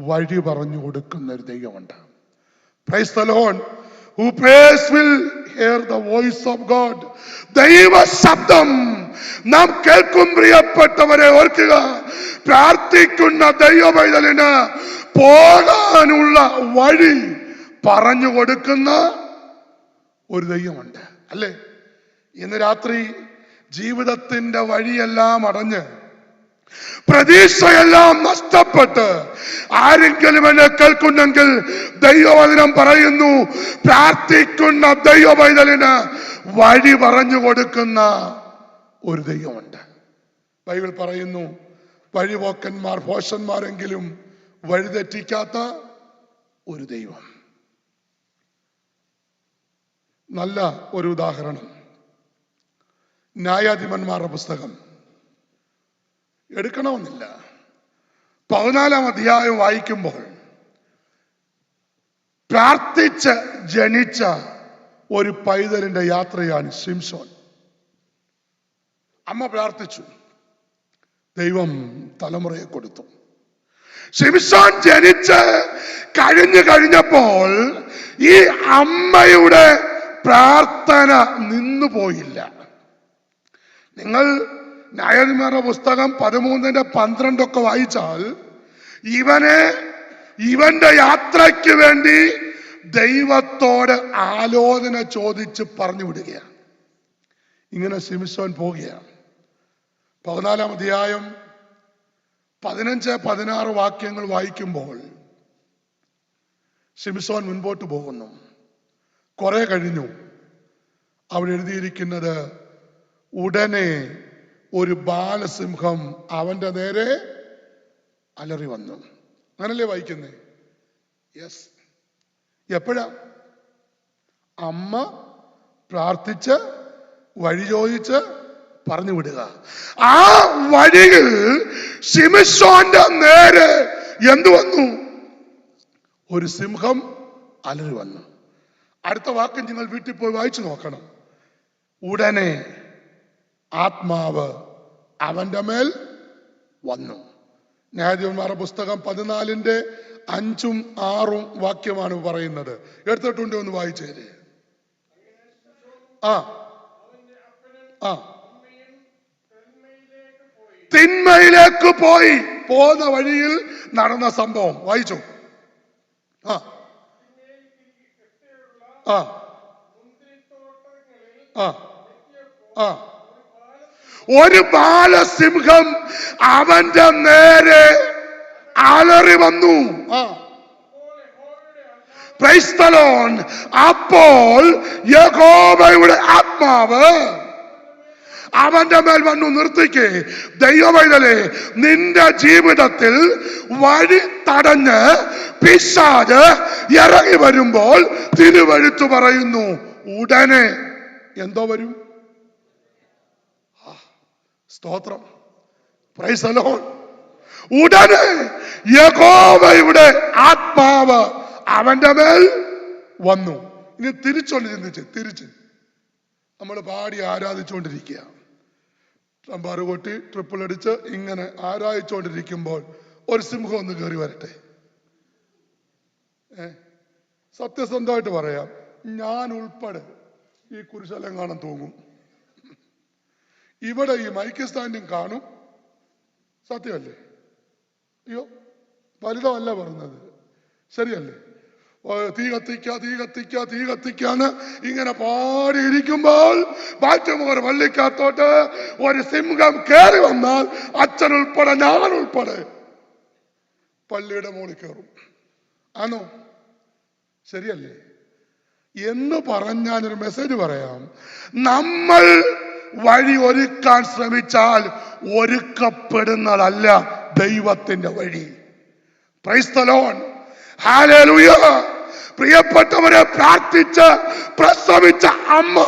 വഴി പറഞ്ഞു കൊടുക്കുന്ന ഒരു ദൈവമുണ്ട്. Praise the Lord. Who prays will hear the voice of God. ദൈവ ശബ്ദം നാം കേൾക്കും. പ്രിയപ്പെട്ടവരെ ഓർക്കുക, പ്രാർത്ഥിക്കുന്ന ദൈവ പൈതലിന് പോകാനുള്ള വഴി പറഞ്ഞു കൊടുക്കുന്ന ഒരു ദൈവമുണ്ട്, അല്ലേ? ഇന്ന് രാത്രി ജീവിതത്തിന്റെ വഴിയെല്ലാം അടഞ്ഞ് പ്രതീക്ഷയെല്ലാം നഷ്ടപ്പെട്ട് ആരെങ്കിലും എന്നെ കേൾക്കുന്നെങ്കിൽ ദൈവവചനം പറയുന്നു, പ്രാർത്ഥിക്കുന്ന ദൈവ പൈതലിന് വഴി പറഞ്ഞു കൊടുക്കുന്ന ഒരു ദൈവമുണ്ട്. ബൈബിൾ പറയുന്നു, വഴിപോക്കന്മാർ ഭോഷന്മാരെങ്കിലും വഴിതെറ്റിക്കാത്ത ഒരു ദൈവം. നല്ല ഒരു ഉദാഹരണം, ന്യായാധിപന്മാരുടെ പുസ്തകം എടുക്കണമെന്നില്ല. 14-ാം അധ്യായം വായിക്കുമ്പോൾ പ്രാർത്ഥിച്ച് ജനിച്ച ഒരു പൈതലിന്റെ യാത്രയാണ് ശിംശോൻ. അമ്മ പ്രാർത്ഥിച്ചു, ദൈവം തലമുറയെ കൊടുത്തു. ശിംശോൻ ജനിച്ച് കഴിഞ്ഞപ്പോൾ ഈ അമ്മയുടെ പ്രാർത്ഥന നിന്നുപോയില്ല. നിങ്ങൾ ന്യായാധിപന്മാരുടെ പുസ്തകം 13-12 വായിച്ചാൽ ഇവന്റെ യാത്രയ്ക്ക് വേണ്ടി ദൈവത്തോട് ആലോചന ചോദിച്ച് പറഞ്ഞു വിടുകയാണ്. ഇങ്ങനെ ശിംശോൻ പോവുകയാണ്. 14-ാം അധ്യായം 15-16 വാക്യങ്ങൾ വായിക്കുമ്പോൾ ശിംശോൻ മുൻപോട്ട് പോകുന്നു. കുറെ കഴിഞ്ഞു. അവിടെ എഴുതിയിരിക്കുന്നത്, ഉടനെ ഒരു ബാലസിംഹം അവന്റെ നേരെ അലറി വന്നു. അങ്ങനല്ലേ വായിക്കുന്നേ? യെസ്. എപ്പോഴാ? അമ്മ പ്രാർത്ഥിച്ച് വഴി ചോദിച്ച് പറഞ്ഞു വിടുക. ആ വഴിയിൽ ശിംശോന്റെ നേരെ എന്തു വന്നു? ഒരു സിംഹം അലറി വന്നു. അടുത്ത വാക്യം നിങ്ങൾ വീട്ടിൽ പോയി വായിച്ചു നോക്കണം. ഉടനെ ആത്മാവ് അവന്റെ മേൽ വന്നു. ന്യായാധിപന്മാരുടെ പുസ്തകം 14-ന്റെ 5-ഉം 6-ഉം വാക്യമാണ് പറയുന്നത്. എടുത്തിട്ടുണ്ട്, ഒന്ന് വായിച്ചേര്. തിന്മയിലേക്ക് പോയി. പോകുന്ന വഴിയിൽ നടന്ന സംഭവം വായിച്ചു. ഒരു ബാലസിംഹം അവന്റെ നേരെ അലറി വന്നു. Price the Lord. അപ്പോൾ യഹോവയുടെ ആത്മാവ് അവന്റെ മേൽ വന്നു. നിർത്തിക്കേ ദൈവമൈതലേ, നിന്റെ ജീവിതത്തിൽ വഴി തടഞ്ഞ് പിശാച് ഇറങ്ങി വരുമ്പോൾ തിരുവെഴുത്ത് പറയുന്നു, ഉടനെ എന്തോ വരും? സ്തോത്രം. Price the Lord. ഉടനെ യഹോവയുടെ ആത്മാവ് അവന്റെ മേൽ വന്നു. ഇനി തിരിച്ചൊന്ന് ചിന്തിച്ച്, തിരിച്ച് നമ്മൾ പാടി ആരാധിച്ചുകൊണ്ടിരിക്കുക, ട്രംപാറ് കൊട്ടി ട്രിപ്പിൾ അടിച്ച് ഇങ്ങനെ ആരാധിച്ചുകൊണ്ടിരിക്കുമ്പോൾ ഒരു സിംഹം ഒന്ന് കയറി വരട്ടെ. സത്യസന്ധമായിട്ട് പറയാം, ഞാൻ ഉൾപ്പെടെ ഈ കുരിശലം കാണാൻ തൂങ്ങും. ഇവിടെ ഈ മൈക്ക് സ്റ്റാൻഡിങ് കാണും. സത്യമല്ലേ? അയ്യോ, വലുതമല്ല പറഞ്ഞത്, ശരിയല്ലേ? തീ കത്തിക്ക തീ കത്തിക്ക തീ കത്തിക്കാന്ന് ഇങ്ങനെ പാടിയിരിക്കുമ്പോൾ ബാറ്റുമോർ പള്ളിക്കകത്തോട്ട് ഒരു സിംഹം കയറി വന്നാൽ അച്ഛൻ ഉൾപ്പെടെ ഞാൻ ഉൾപ്പെടെ പള്ളിയുടെ മുകളിൽ കയറും. ആണോ? ശരിയല്ലേ? എന്ന് പറഞ്ഞാലൊരു മെസ്സേജ് പറയാം. നമ്മൾ വഴി ഒരുക്കാൻ ശ്രമിച്ചാൽ ഒരുക്കപ്പെടുന്നതല്ല ദൈവത്തിന്റെ വഴി. Price the Lord, hallelujah. പ്രിയപ്പെട്ടവരെ, പ്രാർത്ഥിച്ച് പ്രസവിച്ച അമ്മ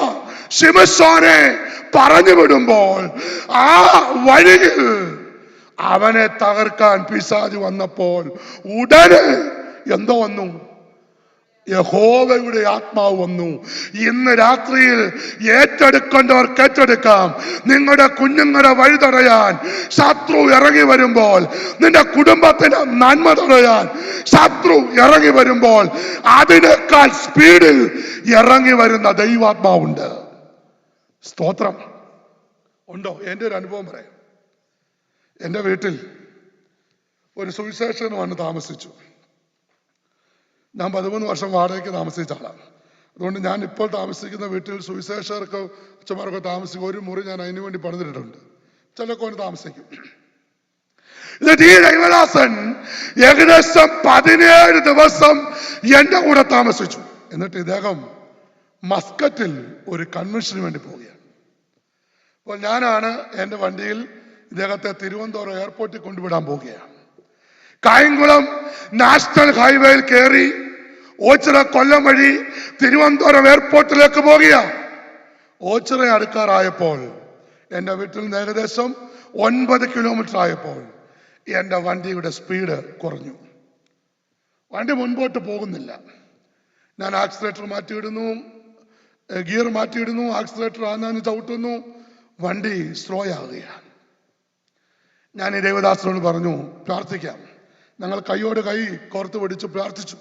ശിംശോനെ പറഞ്ഞു വിടുമ്പോൾ ആ വഴിയിൽ അവനെ തകർക്കാൻ പിശാച് വന്നപ്പോൾ ഉടനെ എന്തോ വന്നു? യഹോവയുടെ ആത്മാവ് വന്നു. ഇന്ന് രാത്രിയിൽ ഏറ്റെടുക്കേണ്ടവർക്ക് ഏറ്റെടുക്കാം. നിങ്ങളുടെ കുഞ്ഞുങ്ങളുടെ വഴി തടയാൻ ശത്രു ഇറങ്ങി വരുമ്പോൾ, നിന്റെ കുടുംബത്തിന് നന്മ തടയാൻ ശത്രു ഇറങ്ങി വരുമ്പോൾ അതിനേക്കാൾ സ്പീഡിൽ ഇറങ്ങി വരുന്ന ദൈവാത്മാവുണ്ട്. സ്തോത്രം. ഉണ്ടോ? എൻ്റെ ഒരു അനുഭവം പറയാം. എൻ്റെ വീട്ടിൽ ഒരു സുവിശേഷകൻ വന്ന് താമസിച്ചു. ഞാൻ 13 വർഷം വാടകയ്ക്ക് താമസിച്ച ആളാണ്. അതുകൊണ്ട് ഞാൻ ഇപ്പോൾ താമസിക്കുന്ന വീട്ടിൽ സുവിശേഷകർക്ക് അച്ഛന്മാരൊക്കെ താമസിക്കും. ഒരു മുറി ഞാൻ അതിനു വേണ്ടി പണിതിട്ടുണ്ട്. ചിലർക്ക് വേണ്ടി താമസിക്കും. എന്നിട്ട് ഈ ദൈവദാസൻ ഏകദേശം 17 ദിവസം എന്റെ കൂടെ താമസിച്ചു. എന്നിട്ട് ഇദ്ദേഹം മസ്കറ്റിൽ ഒരു കൺവെൻഷന് വേണ്ടി പോവുകയാണ്. അപ്പോൾ ഞാനാണ് എൻ്റെ വണ്ടിയിൽ ഇദ്ദേഹത്തെ തിരുവനന്തപുരം എയർപോർട്ടിൽ കൊണ്ടുവിടാൻ പോവുകയാണ്. കായംകുളം നാഷണൽ ഹൈവേയിൽ കയറി ഓച്ചിറ കൊല്ലം വഴി തിരുവനന്തപുരം എയർപോർട്ടിലേക്ക് പോകുക. ഓച്ചിറ അടുക്കാറായപ്പോൾ എൻ്റെ വീട്ടിൽ നിന്ന് ഏകദേശം 9 കിലോമീറ്റർ ആയപ്പോൾ എൻ്റെ വണ്ടിയുടെ സ്പീഡ് കുറഞ്ഞു. വണ്ടി മുൻപോട്ട് പോകുന്നില്ല. ഞാൻ ആക്സിലേറ്റർ മാറ്റിയിടുന്നു, ഗിയർ മാറ്റിയിടുന്നു, ആക്സിലേറ്റർ ആഞ്ഞാഞ്ഞ് ചവിട്ടുന്നു, വണ്ടി സ്ലോ ആവുകയാണ്. ഞാൻ ഈ ദേവദാസനോട് പറഞ്ഞു, പ്രാർത്ഥിക്കാം. ഞങ്ങൾ കൈയോട് കൈ കോർത്ത് പിടിച്ചു പ്രാർത്ഥിച്ചു.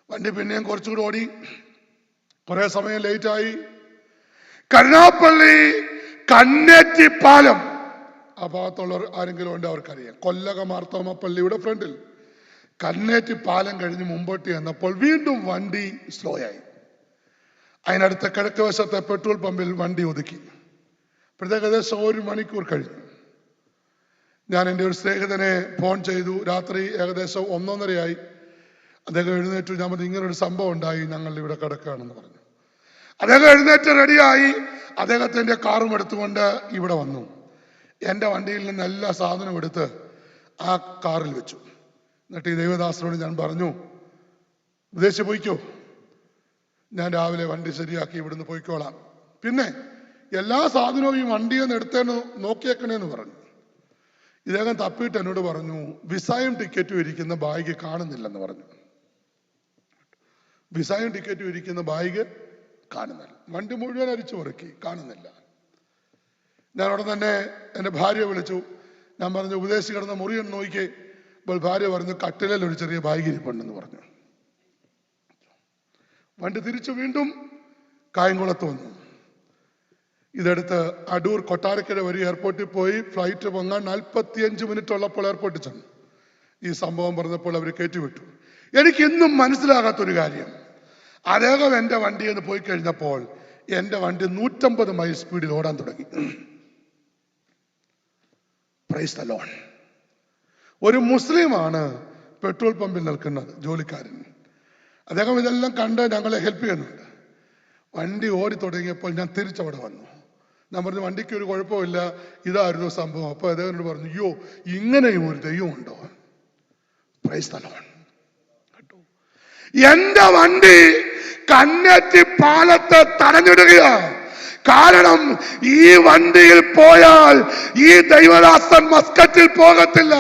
വണ്ടി പിന്നെയും കുറച്ചുകൂടി ഓടി. കുറെ സമയം ലേറ്റായി. കരുനാപ്പള്ളി കന്നേറ്റി പാലം, ആ ഭാഗത്തുള്ളവർ ആരെങ്കിലും ഉണ്ട് അവർക്കറിയാം. കൊല്ലക മാർത്തോമ പള്ളിയുടെ ഫ്രണ്ടിൽ കന്നേറ്റി പാലം കഴിഞ്ഞ് മുമ്പോട്ട് ചെന്നപ്പോൾ വീണ്ടും വണ്ടി സ്ലോ ആയി. അതിനടുത്ത കിഴക്ക് വശത്തെ പെട്രോൾ പമ്പിൽ വണ്ടി ഒതുക്കി. ഏകദേശം 1 മണിക്കൂർ കഴിഞ്ഞു. ഞാൻ എൻ്റെ ഒരു സ്നേഹിതനെ ഫോൺ ചെയ്തു. രാത്രി ഏകദേശം 1:30 അദ്ദേഹം എഴുന്നേറ്റു. ഞാൻ പറഞ്ഞു, ഇങ്ങനൊരു സംഭവം ഉണ്ടായി, ഞങ്ങൾ ഇവിടെ കിടക്കുകയാണെന്ന് പറഞ്ഞു. അദ്ദേഹം എഴുന്നേറ്റ് റെഡിയായി. അദ്ദേഹത്തിൻ്റെ കാറും എടുത്തുകൊണ്ട് ഇവിടെ വന്നു. എൻ്റെ വണ്ടിയിൽ നിന്ന് എല്ലാ സാധനവും എടുത്ത് ആ കാറിൽ വെച്ചു. എന്നിട്ട് ഈ ദൈവദാസനോട് ഞാൻ പറഞ്ഞു, വിദേശത്ത് പോയിക്കോ, ഞാൻ രാവിലെ വണ്ടി ശരിയാക്കി ഇവിടുന്ന് പോയിക്കോളാം. പിന്നെ എല്ലാ സാധനവും ഈ വണ്ടിയിൽ നിന്ന് എടുത്തേന്ന് നോക്കിയേക്കണേന്ന് പറഞ്ഞു. ഇദ്ദേഹം തപ്പിയിട്ട് എന്നോട് പറഞ്ഞു, വിസയും ടിക്കറ്റും ഇരിക്കുന്ന ബാഗ് കാണുന്നില്ലെന്ന് പറഞ്ഞു. വിസയും ടിക്കറ്റും ഇരിക്കുന്ന ബാഗ് കാണുന്നില്ല. വണ്ടി മുഴുവൻ അരിച്ചു പെറുക്കി, കാണുന്നില്ല. ഞാൻ ഉടൻ തന്നെ എൻ്റെ ഭാര്യയെ വിളിച്ചു. ഞാൻ പറഞ്ഞു, ഉപദേശി കിടന്ന മുറിയെന്ന് നോക്കിക്കേ. അപ്പോൾ ഭാര്യ പറഞ്ഞു, കട്ടിലിൽ ഒരു ചെറിയ ബാഗ് ഇരിപ്പുണ്ടെന്ന് പറഞ്ഞു. വണ്ടി തിരിച്ചു വീണ്ടും കായംകുളത്ത് വന്നു. ഇതെടുത്ത് അടൂർ കൊട്ടാരക്കര വഴി എയർപോർട്ടിൽ പോയി ഫ്ലൈറ്റ് പൊങ്ങാൻ 45 മിനിറ്റ് ഉള്ളപ്പോൾ എയർപോർട്ടിൽ ചെന്നു. ഈ സംഭവം പറഞ്ഞപ്പോൾ അവർ കയറ്റിവിട്ടു. എനിക്ക് ഇന്നും മനസ്സിലാകാത്തൊരു കാര്യം, അദ്ദേഹം എൻ്റെ വണ്ടിയിൽ നിന്ന് പോയി കഴിഞ്ഞപ്പോൾ എൻ്റെ വണ്ടി 150 മൈൽ സ്പീഡിൽ ഓടാൻ തുടങ്ങി. Price the Lord. ഒരു മുസ്ലിമാണ് പെട്രോൾ പമ്പിൽ നിൽക്കുന്നത്, ജോലിക്കാരൻ. അദ്ദേഹം ഇതെല്ലാം കണ്ട് ഞങ്ങളെ ഹെൽപ്പ് ചെയ്യുന്നുണ്ട്. വണ്ടി ഓടി തുടങ്ങിയപ്പോൾ ഞാൻ തിരിച്ചവിടെ വന്നു. ഞാൻ പറഞ്ഞു, വണ്ടിക്ക് ഒരു കുഴപ്പമില്ല, ഇതായിരുന്നു സംഭവം. അപ്പൊ അദ്ദേഹം പറഞ്ഞു, അയ്യോ, ഇങ്ങനെയും ഒരു ദൈവമുണ്ടോ? Price the Lord. എന്റെ വണ്ടി കന്നേറ്റി പാലത്ത് തടഞ്ഞിടുകയാണ്. കാരണം ഈ വണ്ടിയിൽ പോയാൽ ഈ ദൈവദാസൻ മസ്കറ്റിൽ പോകത്തില്ല.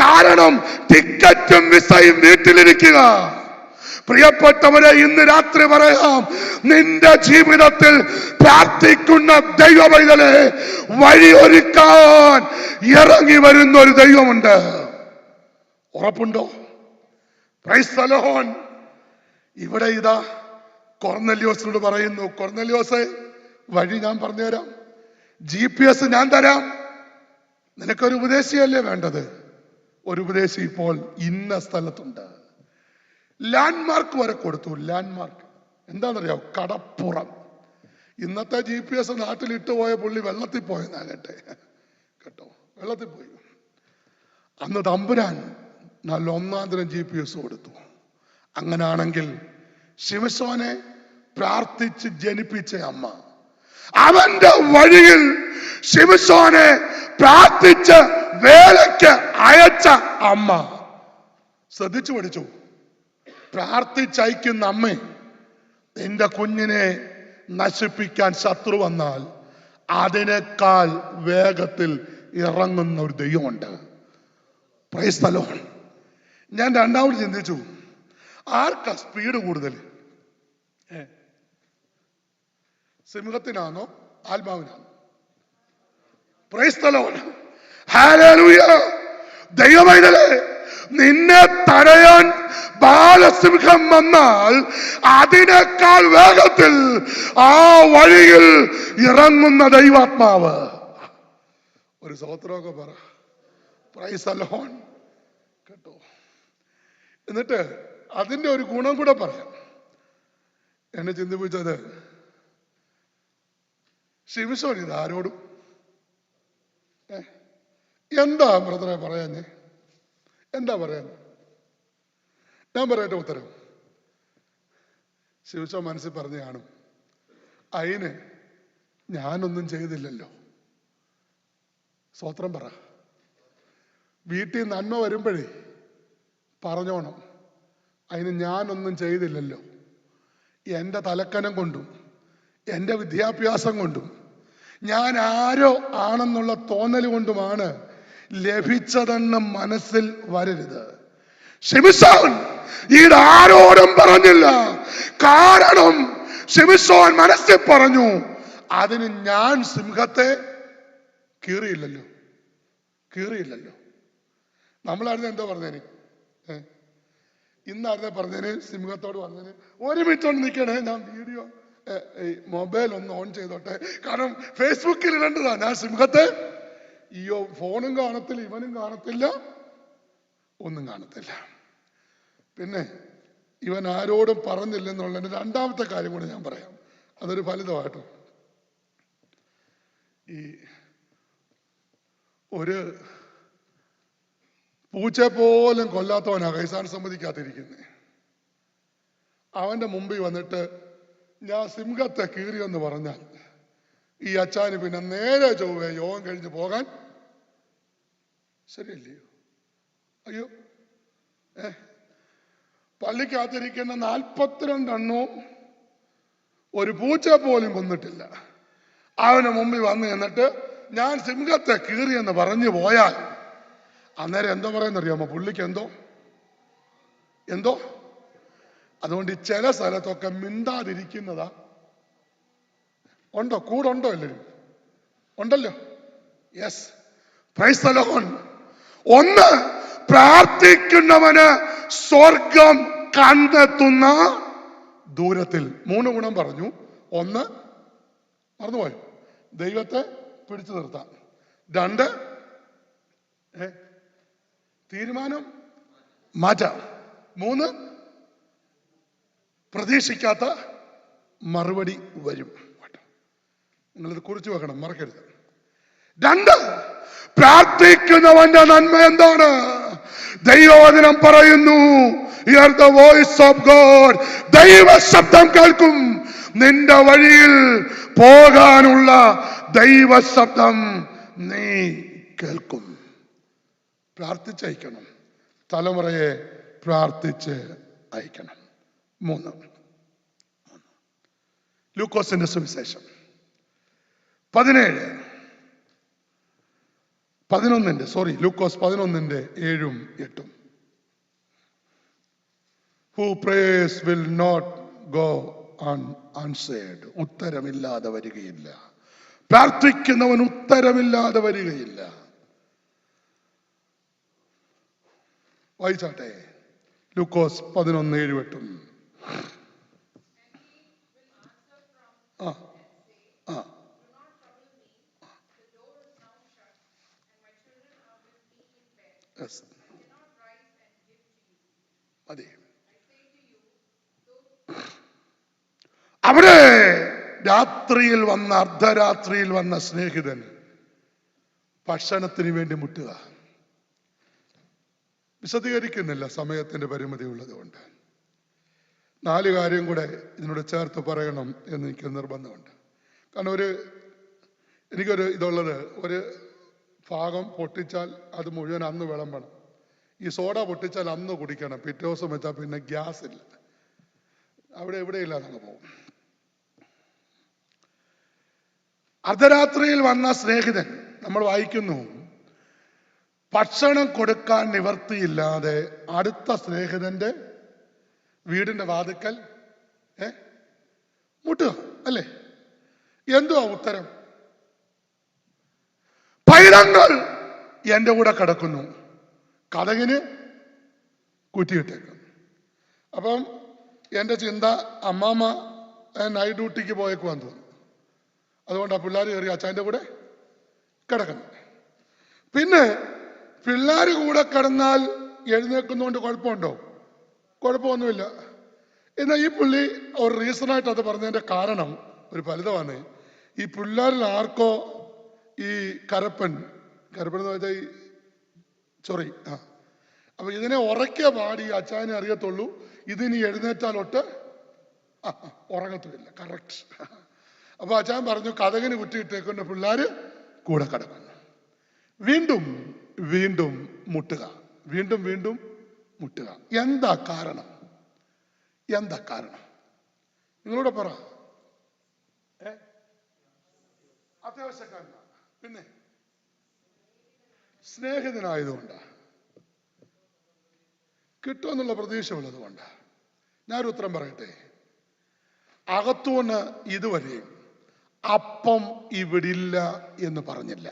കാരണം ടിക്കറ്റും വിസയും വീട്ടിലിരിക്കുക. പ്രിയപ്പെട്ടവരെ, ഇന്ന് രാത്രി പറയാം, നിന്റെ ജീവിതത്തിൽ പ്രാർത്ഥിക്കുന്ന ദൈവ പൈതലെ വഴിയൊരുക്കാൻ ഇറങ്ങി വരുന്ന ഒരു ദൈവമുണ്ട്. ഉറപ്പുണ്ടോ? Praise the Lord. ഇവിടെ ഇതാ കൊർന്നല്യോസിനോട് പറയുന്നു, കൊർന്നല്യോസേ, വഴി ഞാൻ പറഞ്ഞുതരാം, GPS ഞാൻ തരാം. നിനക്കൊരു ഉപദേശിയല്ലേ വേണ്ടത്? ഒരു ഉപദേശി ഇപ്പോൾ ഇന്ന സ്ഥലത്തുണ്ട്. ലാൻഡ്മാർക്ക് വരെ കൊടുത്തു. ലാൻഡ്മാർക്ക് എന്താണെന്നറിയാം? കടപ്പുറം. ഇന്നത്തെ GPS നാട്ടിൽ ഇട്ടുപോയ പുള്ളി വെള്ളത്തിൽ പോയെന്നാകട്ടെ കേട്ടോ, വെള്ളത്തിൽ പോയി. അന്ന് തമ്പുരാൻ നല്ല ഒന്നാം തരം GPS കൊടുത്തു. അങ്ങനാണെങ്കിൽ ശിംശോനെ പ്രാർത്ഥിച്ച് ജനിപ്പിച്ച അമ്മ, അവന്റെ വഴിയിൽ ശിംശോനെ പ്രാർത്ഥിച്ച് വേലയ്ക്ക് അയച്ച അമ്മ, ശ്രദ്ധിച്ചു പഠിച്ചു. പ്രാർത്ഥിച്ചയക്കുന്ന അമ്മ, നിന്റെ കുഞ്ഞിനെ നശിപ്പിക്കാൻ ശത്രു വന്നാൽ അതിനേക്കാൾ വേഗത്തിൽ ഇറങ്ങുന്ന ഒരു ദൈവമുണ്ട്. Praise the Lord. ഞാൻ രണ്ടാമത് ചിന്തിച്ചു, ആർക്കാ സ്പീഡ് കൂടുതൽ? സിംഹത്തിനാണോ ആത്മാവിനാണോ? Praise the Lord. ഹല്ലേലൂയ. ദൈവമൈതലേ, നിന്നെ തടയാൻ ബാലസിംഹം വന്നാൽ അതിനേക്കാൾ വേഗത്തിൽ ആ വഴിയിൽ ഇറങ്ങുന്ന ദൈവാത്മാവ്. ഒരു സ്തോത്രമൊക്കെ പറ. പ്രൈസ് ദി ലോർഡ് കേട്ടോ. എന്നിട്ട് അതിന്റെ ഒരു ഗുണം കൂടെ പറയാം. എന്നെ ചിന്തിപ്പിച്ചത്, ശിംശോൻ ഇത് ആരോടും എന്താ ബ്രദറെ പറയാഞ്ഞേ? എന്താ പറയാഞ്ഞേ? ഞാൻ പറയട്ടെ ഉത്തരം. ശിംശോൻ മനസ്സിൽ പറഞ്ഞു കാണും, അതിന് ഞാനൊന്നും ചെയ്തില്ലല്ലോ. സ്തോത്രം പറ. വീട്ടിൽ നന്മ വരുമ്പോഴേ പറഞ്ഞോണം, അതിന് ഞാനൊന്നും ചെയ്തില്ലല്ലോ. എൻ്റെ തലക്കനം കൊണ്ടും എൻ്റെ വിദ്യാഭ്യാസം കൊണ്ടും ഞാൻ ആരോ ആണെന്നുള്ള തോന്നൽ കൊണ്ടുമാണ് ലഭിച്ചതെന്ന് മനസ്സിൽ വരരുത്. ശിംശോൻ ഇതാരോടും പറഞ്ഞില്ല. കാരണം ശിംശോൻ മനസ്സിൽ പറഞ്ഞു, അതിന് ഞാൻ സിംഹത്തെ കീറിയില്ലല്ലോ. നമ്മളായിരുന്നു എന്താ പറഞ്ഞേന്? ഇന്നായിരുന്നെ പറഞ്ഞേന് സിംഹത്തോട് പറഞ്ഞേന്, ഒരു മിനിറ്റ് കൊണ്ട് നിൽക്കണേ, ഞാൻ വീഡിയോ മൊബൈൽ ഒന്ന് ഓൺ ചെയ്തോട്ടെ, കാരണം ഫേസ്ബുക്കിൽ ഇടേണ്ടതാ. ഞാൻ സിംഹത്തെ, അയ്യോ ഫോണും കാണത്തില്ല, ഇവനും കാണത്തില്ല, ഒന്നും കാണത്തില്ല. പിന്നെ ഇവൻ ആരോടും പറഞ്ഞില്ലെന്നുള്ളതിന്റെ രണ്ടാമത്തെ കാര്യം കൂടെ ഞാൻ പറയാം. അതൊരു ഫലിതമായിട്ടോ. ഈ ഒരു പൂച്ച പോലും കൊല്ലാത്തവനാ കൈസാൻ സമ്മതിക്കാതിരിക്കുന്നത്. അവന്റെ മുമ്പിൽ വന്നിട്ട് ഞാൻ സിംഹത്തെ കീറിയെന്ന് പറഞ്ഞാൽ ഈ അച്ചാന് പിന്നെ നേരെ ചൊവ്വേ യോഗം കഴിഞ്ഞ് പോകാൻ ശരിയല്ലയോ? അയ്യോ, പള്ളിക്കകത്തിരിക്കുന്ന 42 എണ്ണവും ഒരു പൂച്ച പോലും കൊന്നിട്ടില്ല. അവന് മുമ്പിൽ വന്ന് എന്നിട്ട് ഞാൻ സിംഹത്തെ കീറിയെന്ന് പറഞ്ഞു പോയാൽ അന്നേരം എന്തോ പറയുന്നറിയാമോ? പുള്ളിക്ക് എന്തോ. അതുകൊണ്ട് ചില സ്ഥലത്തൊക്കെ മിണ്ടാതിരിക്കുന്നതാ. ഉണ്ടോ? കൂടെ ഉണ്ടോ? എല്ലാവരും ഉണ്ടല്ലോ. Yes, price the Lord. ഒന്ന്, പ്രാർത്ഥിക്കുന്നവന് സ്വർഗം കണ്ടെത്തുന്ന ദൂരത്തിൽ. 3 ഗുണം പറഞ്ഞു. ഒന്ന്, മറന്നുപോയോ? ദൈവത്തെ പിടിച്ചു നിർത്താം. 2, തീരുമാനം മാറ്റാം. 3, പ്രതീക്ഷിക്കാത്ത മറുപടി വരും. നിങ്ങളിത് കുറിച്ച് വെക്കണം, മറക്കരുത്. 2, പ്രാർത്ഥിക്കുന്നവന്റെ നന്മ എന്താണ്? ദൈവവചനം പറയുന്നു, here the voice of God. ദൈവ ശബ്ദം കേൾക്കും. നിന്റെ വഴിയിൽ പോകാനുള്ള ദൈവ ശബ്ദം നീ കേൾക്കും. പ്രാർത്ഥിച്ചയക്കണം. തലമുറയെ പ്രാർത്ഥിച്ച് അയക്കണം. 3, ലൂക്കോസിന്റെ സുവിശേഷം ലൂക്കോസ് 11:7-8. Who prays will not go unanswered. ഉത്തരമില്ലാതെ വരികയില്ല. പ്രാർത്ഥിക്കുന്നവൻ ഉത്തരമില്ലാതെ വരികയില്ല. വായിച്ചാട്ടെ, ലൂക്കോസ് 11:7-8. അവിടെ രാത്രിയിൽ വന്ന അർദ്ധരാത്രിയിൽ വന്ന സ്നേഹിതൻ ഭക്ഷണത്തിന് വേണ്ടി മുട്ടുക. വിശദീകരിക്കുന്നില്ല, സമയത്തിന്റെ പരിമിതി ഉള്ളത് കൊണ്ട്. 4 കാര്യം കൂടെ ഇതിനോട് ചേർത്ത് പറയണം എന്ന് എനിക്ക് നിർബന്ധമുണ്ട്. കാരണം എനിക്കൊരു ഇതുള്ളത്, ഒരു ഭാഗം പൊട്ടിച്ചാൽ അത് മുഴുവൻ അന്ന് വിളമ്പണം. ഈ സോഡ പൊട്ടിച്ചാൽ അന്ന് കുടിക്കണം, പിറ്റേ ദിവസം വെച്ചാൽ പിന്നെ ഗ്യാസ് ഇല്ല, അവിടെ എവിടെയില്ല അങ്ങ് പോകും. അർദ്ധരാത്രിയിൽ വന്ന സ്നേഹിതൻ, നമ്മൾ വായിക്കുന്നു, ഭക്ഷണം കൊടുക്കാൻ നിവർത്തിയില്ലാതെ അടുത്ത സ്നേഹിതന്റെ വീടിന്റെ വാതിക്കൽ മുട്ടുക, അല്ലേ? എന്തുവാ ഉത്തരം? പൈതങ്ങൾ എന്റെ കൂടെ കിടക്കുന്നു, കതകിന് കുറ്റിയിട്ടേക്കും. അപ്പം എന്റെ ചിന്ത, അമ്മാമ്മ നൈറ്റ് ഡ്യൂട്ടിക്ക് പോയേക്കുവാൻ തോന്നുന്നു, അതുകൊണ്ട് ആ പിള്ളേർ കയറി അച്ഛൻ്റെ കൂടെ കിടക്കുന്നു. പിന്നെ പിള്ളേർ കൂടെ കിടന്നാൽ എഴുന്നേൽക്കുന്നതുകൊണ്ട് കുഴപ്പമുണ്ടോ? കുഴപ്പമൊന്നുമില്ല. എന്നാൽ ഈ പുള്ളി ഒരു റീസണായിട്ട് അത് പറഞ്ഞതിന്റെ കാരണം ഒരു ഫലിതമാണ്. ഈ പിള്ളേരിൽ ആർക്കോ ഈ കരപ്പൻ എന്ന് വെച്ചാൽ ഈ ചൊറി, അപ്പൊ ഇതിനെ ഉറക്കെ പാടി അച്ചാനെ അറിയത്തുള്ളൂ. ഇതിനി എഴുന്നേറ്റാലൊട്ട് ഉറങ്ങത്തുമില്ല. കറക്റ്റ്. അപ്പൊ അച്ചാൻ പറഞ്ഞു, കതകിന് കുറ്റിയിട്ടേക്കുന്ന പിള്ളേര് കൂടെ കിടക്കുന്നു. വീണ്ടും വീണ്ടും മുട്ടുക, വീണ്ടും വീണ്ടും മുട്ടുക. എന്താ കാരണം? എന്താ കാരണം? നിങ്ങളൂടെ പറ. അത്യാവശ്യക്കാരനാണ്, പിന്നെ സ്നേഹിതനായതുകൊണ്ട്, കിട്ടുമെന്നുള്ള പ്രതീക്ഷ ഉള്ളത് കൊണ്ട്. ഞാനൊരു ഉത്തരം പറയട്ടെ. അകത്തുനിന്ന് ഇതുവരെ അപ്പം ഇവിടില്ല എന്ന് പറഞ്ഞില്ല.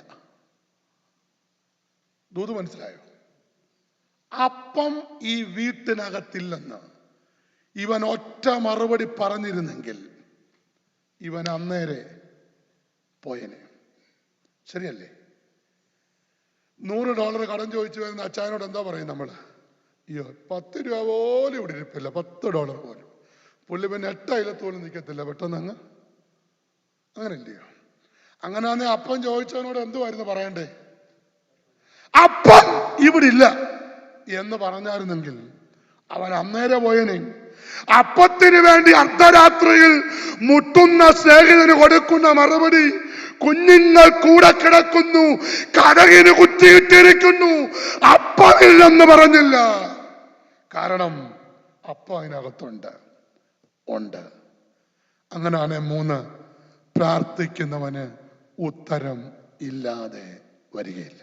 ദൂത് മനസ്സിലായോ? അപ്പം ഈ വീട്ടിനകത്തില്ലെന്ന് ഇവൻ ഒറ്റ മറുപടി പറഞ്ഞിരുന്നെങ്കിൽ ഇവൻ അന്നേരെ പോയനെ. ശരിയല്ലേ? $100 കടം ചോദിച്ചു വരുന്ന അച്ചായനോട് എന്താ പറയും നമ്മള്? അയ്യോ, 10 രൂപ പോലും ഇവിടെ ഇരിപ്പില്ല, $10 പോലും. പുള്ളി പിന്നെ 8 അയലത്ത് പോലും നിൽക്കത്തില്ല, പെട്ടെന്ന് അങ്ങ്. അങ്ങനെ ഇല്ലയോ? അങ്ങനെയാണെ അപ്പം ചോദിച്ചവനോട് എന്തുവായിരുന്നു പറയണ്ടേ? അപ്പം ഇവിടെ ഇല്ല എന്ന് പറഞ്ഞായിരുന്നെങ്കിൽ അവൻ അന്നേരെ പോയനെ. അപ്പത്തിന് വേണ്ടി അർദ്ധരാത്രിയിൽ മുട്ടുന്ന സ്നേഹിതന് കൊടുക്കുന്ന മറുപടി, കുഞ്ഞുങ്ങൾ കൂടെ കിടക്കുന്നു, കതകിന് കുറ്റിയിട്ടിരിക്കുന്നു, അപ്പമില്ലെന്ന് പറഞ്ഞില്ല. കാരണം അപ്പം അതിനകത്തുണ്ട്, ഉണ്ട്. അങ്ങനെയാണ് 3, പ്രാർത്ഥിക്കുന്നവന് ഉത്തരം ഇല്ലാതെ വരികയില്ല.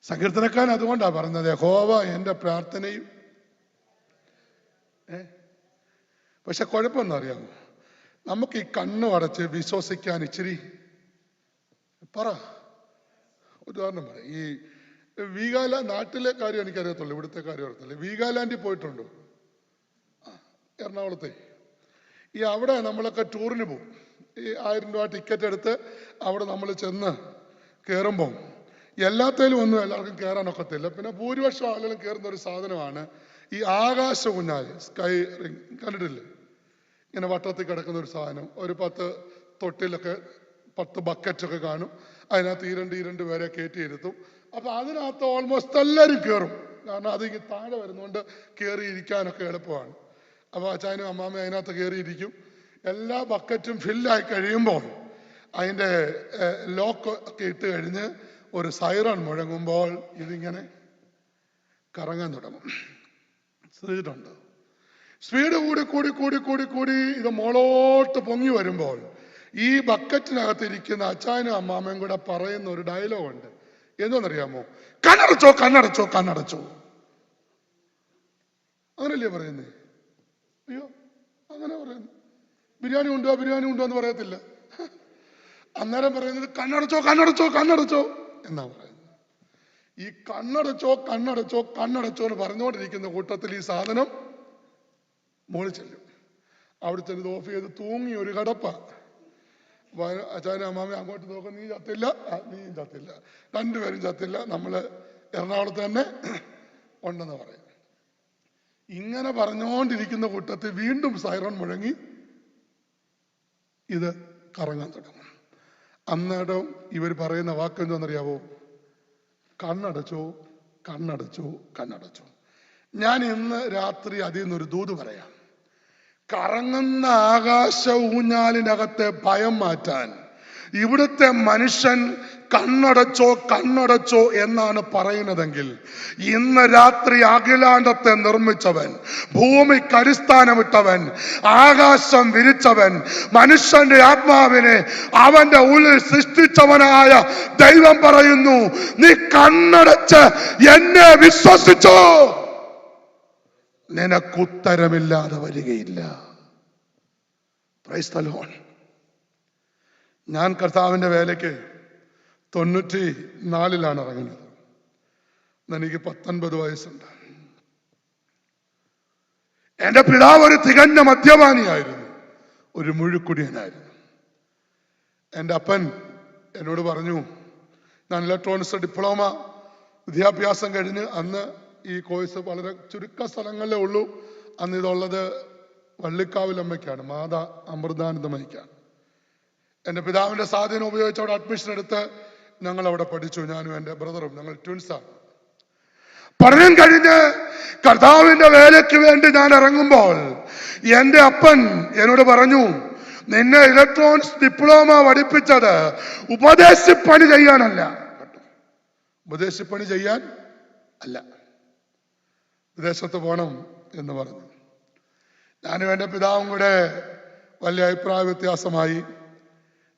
സങ്കീർത്തനക്കാരൻ അതുകൊണ്ടാ പറഞ്ഞത്, യഹോവ എന്റെ പ്രാർത്ഥനയും. പക്ഷെ കുഴപ്പമെന്ന് അറിയാമോ? നമുക്ക് ഈ കണ്ണു അടച്ച് വിശ്വസിക്കാൻ ഇച്ചിരി ഉദാഹരണം പറയാം. ഈ നാട്ടിലെ കാര്യം എനിക്കറിയത്തുള്ളൂ, ഇവിടുത്തെ കാര്യം അറിയത്തില്ല. വീഗാലാൻഡിൽ പോയിട്ടുണ്ടോ? എറണാകുളത്തെ. അവിടെ നമ്മളൊക്കെ ടൂറിന് പോകും. ഈ 1000 രൂപ ടിക്കറ്റ് എടുത്ത് അവിടെ നമ്മൾ ചെന്ന് കയറുമ്പോൾ എല്ലാത്തേലും ഒന്നും എല്ലാവർക്കും കയറാനൊക്കത്തില്ല. പിന്നെ ഭൂരിപക്ഷം ആളുകളും കയറുന്ന ഒരു സാധനമാണ് ഈ ആകാശ ഊഞ്ഞാല്, സ്കൈ റിംഗ്. കണ്ടിട്ടില്ലേ? ഇങ്ങനെ വട്ടത്തിൽ കിടക്കുന്ന ഒരു സാധനം. ഒരു 10 തൊട്ടിലൊക്കെ 10 ബക്കറ്റൊക്കെ കാണും. അതിനകത്ത് 2 പേരെ കയറ്റിയിരുത്തും. അപ്പൊ അതിനകത്ത് ഓൾമോസ്റ്റ് എല്ലാവരും കയറും. കാരണം അത് ഈ താഴെ വരുന്നതുകൊണ്ട് കയറിയിരിക്കാനൊക്കെ എളുപ്പമാണ്. അപ്പൊ അച്ചായനും അമ്മാമ്മയും അതിനകത്ത് കയറിയിരിക്കും. എല്ലാ ബക്കറ്റും ഫില്ലായി കഴിയുമ്പോൾ അതിൻ്റെ ലോക്ക് ഒക്കെ ഇട്ട് കഴിഞ്ഞ് ഒരു സൈറൺ മുഴങ്ങുമ്പോൾ ഇതിങ്ങനെ കറങ്ങാൻ തുടങ്ങും. ശ്രദ്ധിച്ചിട്ടുണ്ട്? സ്പീഡ് കൂടി കൂടി കൂടി കൂടി കൂടി ഇത് മോളോട്ട് പൊങ്ങി വരുമ്പോൾ ഈ ബക്കറ്റിനകത്തിരിക്കുന്ന അച്ചായനും അമ്മാമ്മയും കൂടെ പറയുന്ന ഒരു ഡയലോഗ് ഉണ്ട്. എന്തോന്നറിയാമോ? കണ്ണടച്ചോ, കണ്ണടച്ചോ, കണ്ണടച്ചോ. അങ്ങനല്ലേ പറയുന്നേ? അയ്യോ, അങ്ങനെ പറയുന്നു. ബിരിയാണി ഉണ്ടോ, ബിരിയാണി ഉണ്ടോ എന്ന് പറയത്തില്ല. അന്നേരം പറയുന്നത് കണ്ണടച്ചോ, കണ്ണടച്ചോ, കണ്ണടച്ചോ എന്നാ പറയുന്നത്. ഈ കണ്ണടച്ചോ, കണ്ണടച്ചോ, കണ്ണടച്ചോ എന്ന് പറഞ്ഞുകൊണ്ടിരിക്കുന്ന കൂട്ടത്തിൽ ഈ സാധനം മോളിൽ ചെല്ലും. അവിടെ ചെന്ന് ഓഫ് ചെയ്ത് തൂങ്ങി ഒരു കടപ്പ. അച്ചായനും അമ്മാമയും അങ്ങോട്ട് നോക്കും, നീ ചത്തില്ല, നീയും ചത്തില്ല, 2 പേരും ചത്തില്ല, നമ്മള് എറണാകുളത്ത് തന്നെ ഉണ്ടെന്ന് പറയും. ഇങ്ങനെ പറഞ്ഞുകൊണ്ടിരിക്കുന്ന കൂട്ടത്തിൽ വീണ്ടും സൈറൺ മുഴങ്ങി ഇത് കറങ്ങാൻ തുടങ്ങും. അന്നേരം ഇവർ പറയുന്ന വാക്ക് എന്താണെന്നറിയാവോ? കണ്ണടച്ചോ, കണ്ണടച്ചോ, കണ്ണടച്ചോ. ഞാൻ ഇന്ന് രാത്രി അതിൽ നിന്നൊരു ദൂത് പറയാം. കറങ്ങുന്ന ആകാശ ഊഞ്ഞാലിനകത്തെ ഭയം മാറ്റാൻ ഇവിടുത്തെ മനുഷ്യൻ കണ്ണടച്ചോ കണ്ണടച്ചോ എന്നാണ് പറയുന്നതെങ്കിൽ, ഇന്ന് രാത്രി അഖിലാണ്ടത്തെ നിർമ്മിച്ചവൻ, ഭൂമിക്ക് അടിസ്ഥാനമിട്ടവൻ, ആകാശം വിരിച്ചവൻ, മനുഷ്യന്റെ ആത്മാവിനെ അവന്റെ ഉള്ളിൽ സൃഷ്ടിച്ചവനായ ദൈവം പറയുന്നു, നീ കണ്ണടച്ച് എന്നെ വിശ്വസിച്ചോ, നിനക്കുത്തരമില്ലാതെ വരികയില്ല. Price the Lord. ഞാൻ കർത്താവിന്റെ വേലയ്ക്ക് 94 ഇറങ്ങുന്നത്. എനിക്ക് 19 വയസ്സുണ്ട്. എന്റെ പിതാവ് ഒരു തികഞ്ഞ മദ്യപാനിയായിരുന്നു, ഒരു മുഴുക്കുടിയനായിരുന്നു. എൻ്റെ അപ്പൻ എന്നോട് പറഞ്ഞു, ഞാൻ ഇലക്ട്രോണിക്സ് ഡിപ്ലോമ വിദ്യാഭ്യാസം കഴിഞ്ഞ്, അന്ന് ഈ കോഴ്സ് വളരെ ചുരുക്ക സ്ഥലങ്ങളിലേ ഉള്ളൂ. അന്ന് ഇതുള്ളത് വള്ളിക്കാവിലമ്മയ്ക്കാണ്, മാതാ അമൃതാനന്ദമയ്ക്കാണ്. എൻ്റെ പിതാവിൻ്റെ സ്വാധീനം ഉപയോഗിച്ച് അവിടെ അഡ്മിഷൻ എടുത്ത് ഞങ്ങൾ അവിടെ പഠിച്ചു. ഞാനും എൻ്റെ ബ്രദറും, ഞങ്ങൾ ട്വിൻസാണ്. പഠനം കഴിഞ്ഞ് കർത്താവിന്റെ വേലയ്ക്ക് വേണ്ടി ഞാൻ ഇറങ്ങുമ്പോൾ എൻ്റെ അപ്പൻ എന്നോട് പറഞ്ഞു, നിന്നെ ഇലക്ട്രോണിക്സ് ഡിപ്ലോമ പഠിപ്പിച്ചത് ഉപദേശപ്പണി ചെയ്യാനല്ല, ഉപദേശപ്പണി ചെയ്യാൻ അല്ല, വിദേശത്ത് പോകണം എന്ന് പറഞ്ഞു. ഞാനും എൻ്റെ പിതാവും കൂടെ വലിയ അഭിപ്രായ വ്യത്യാസമായി.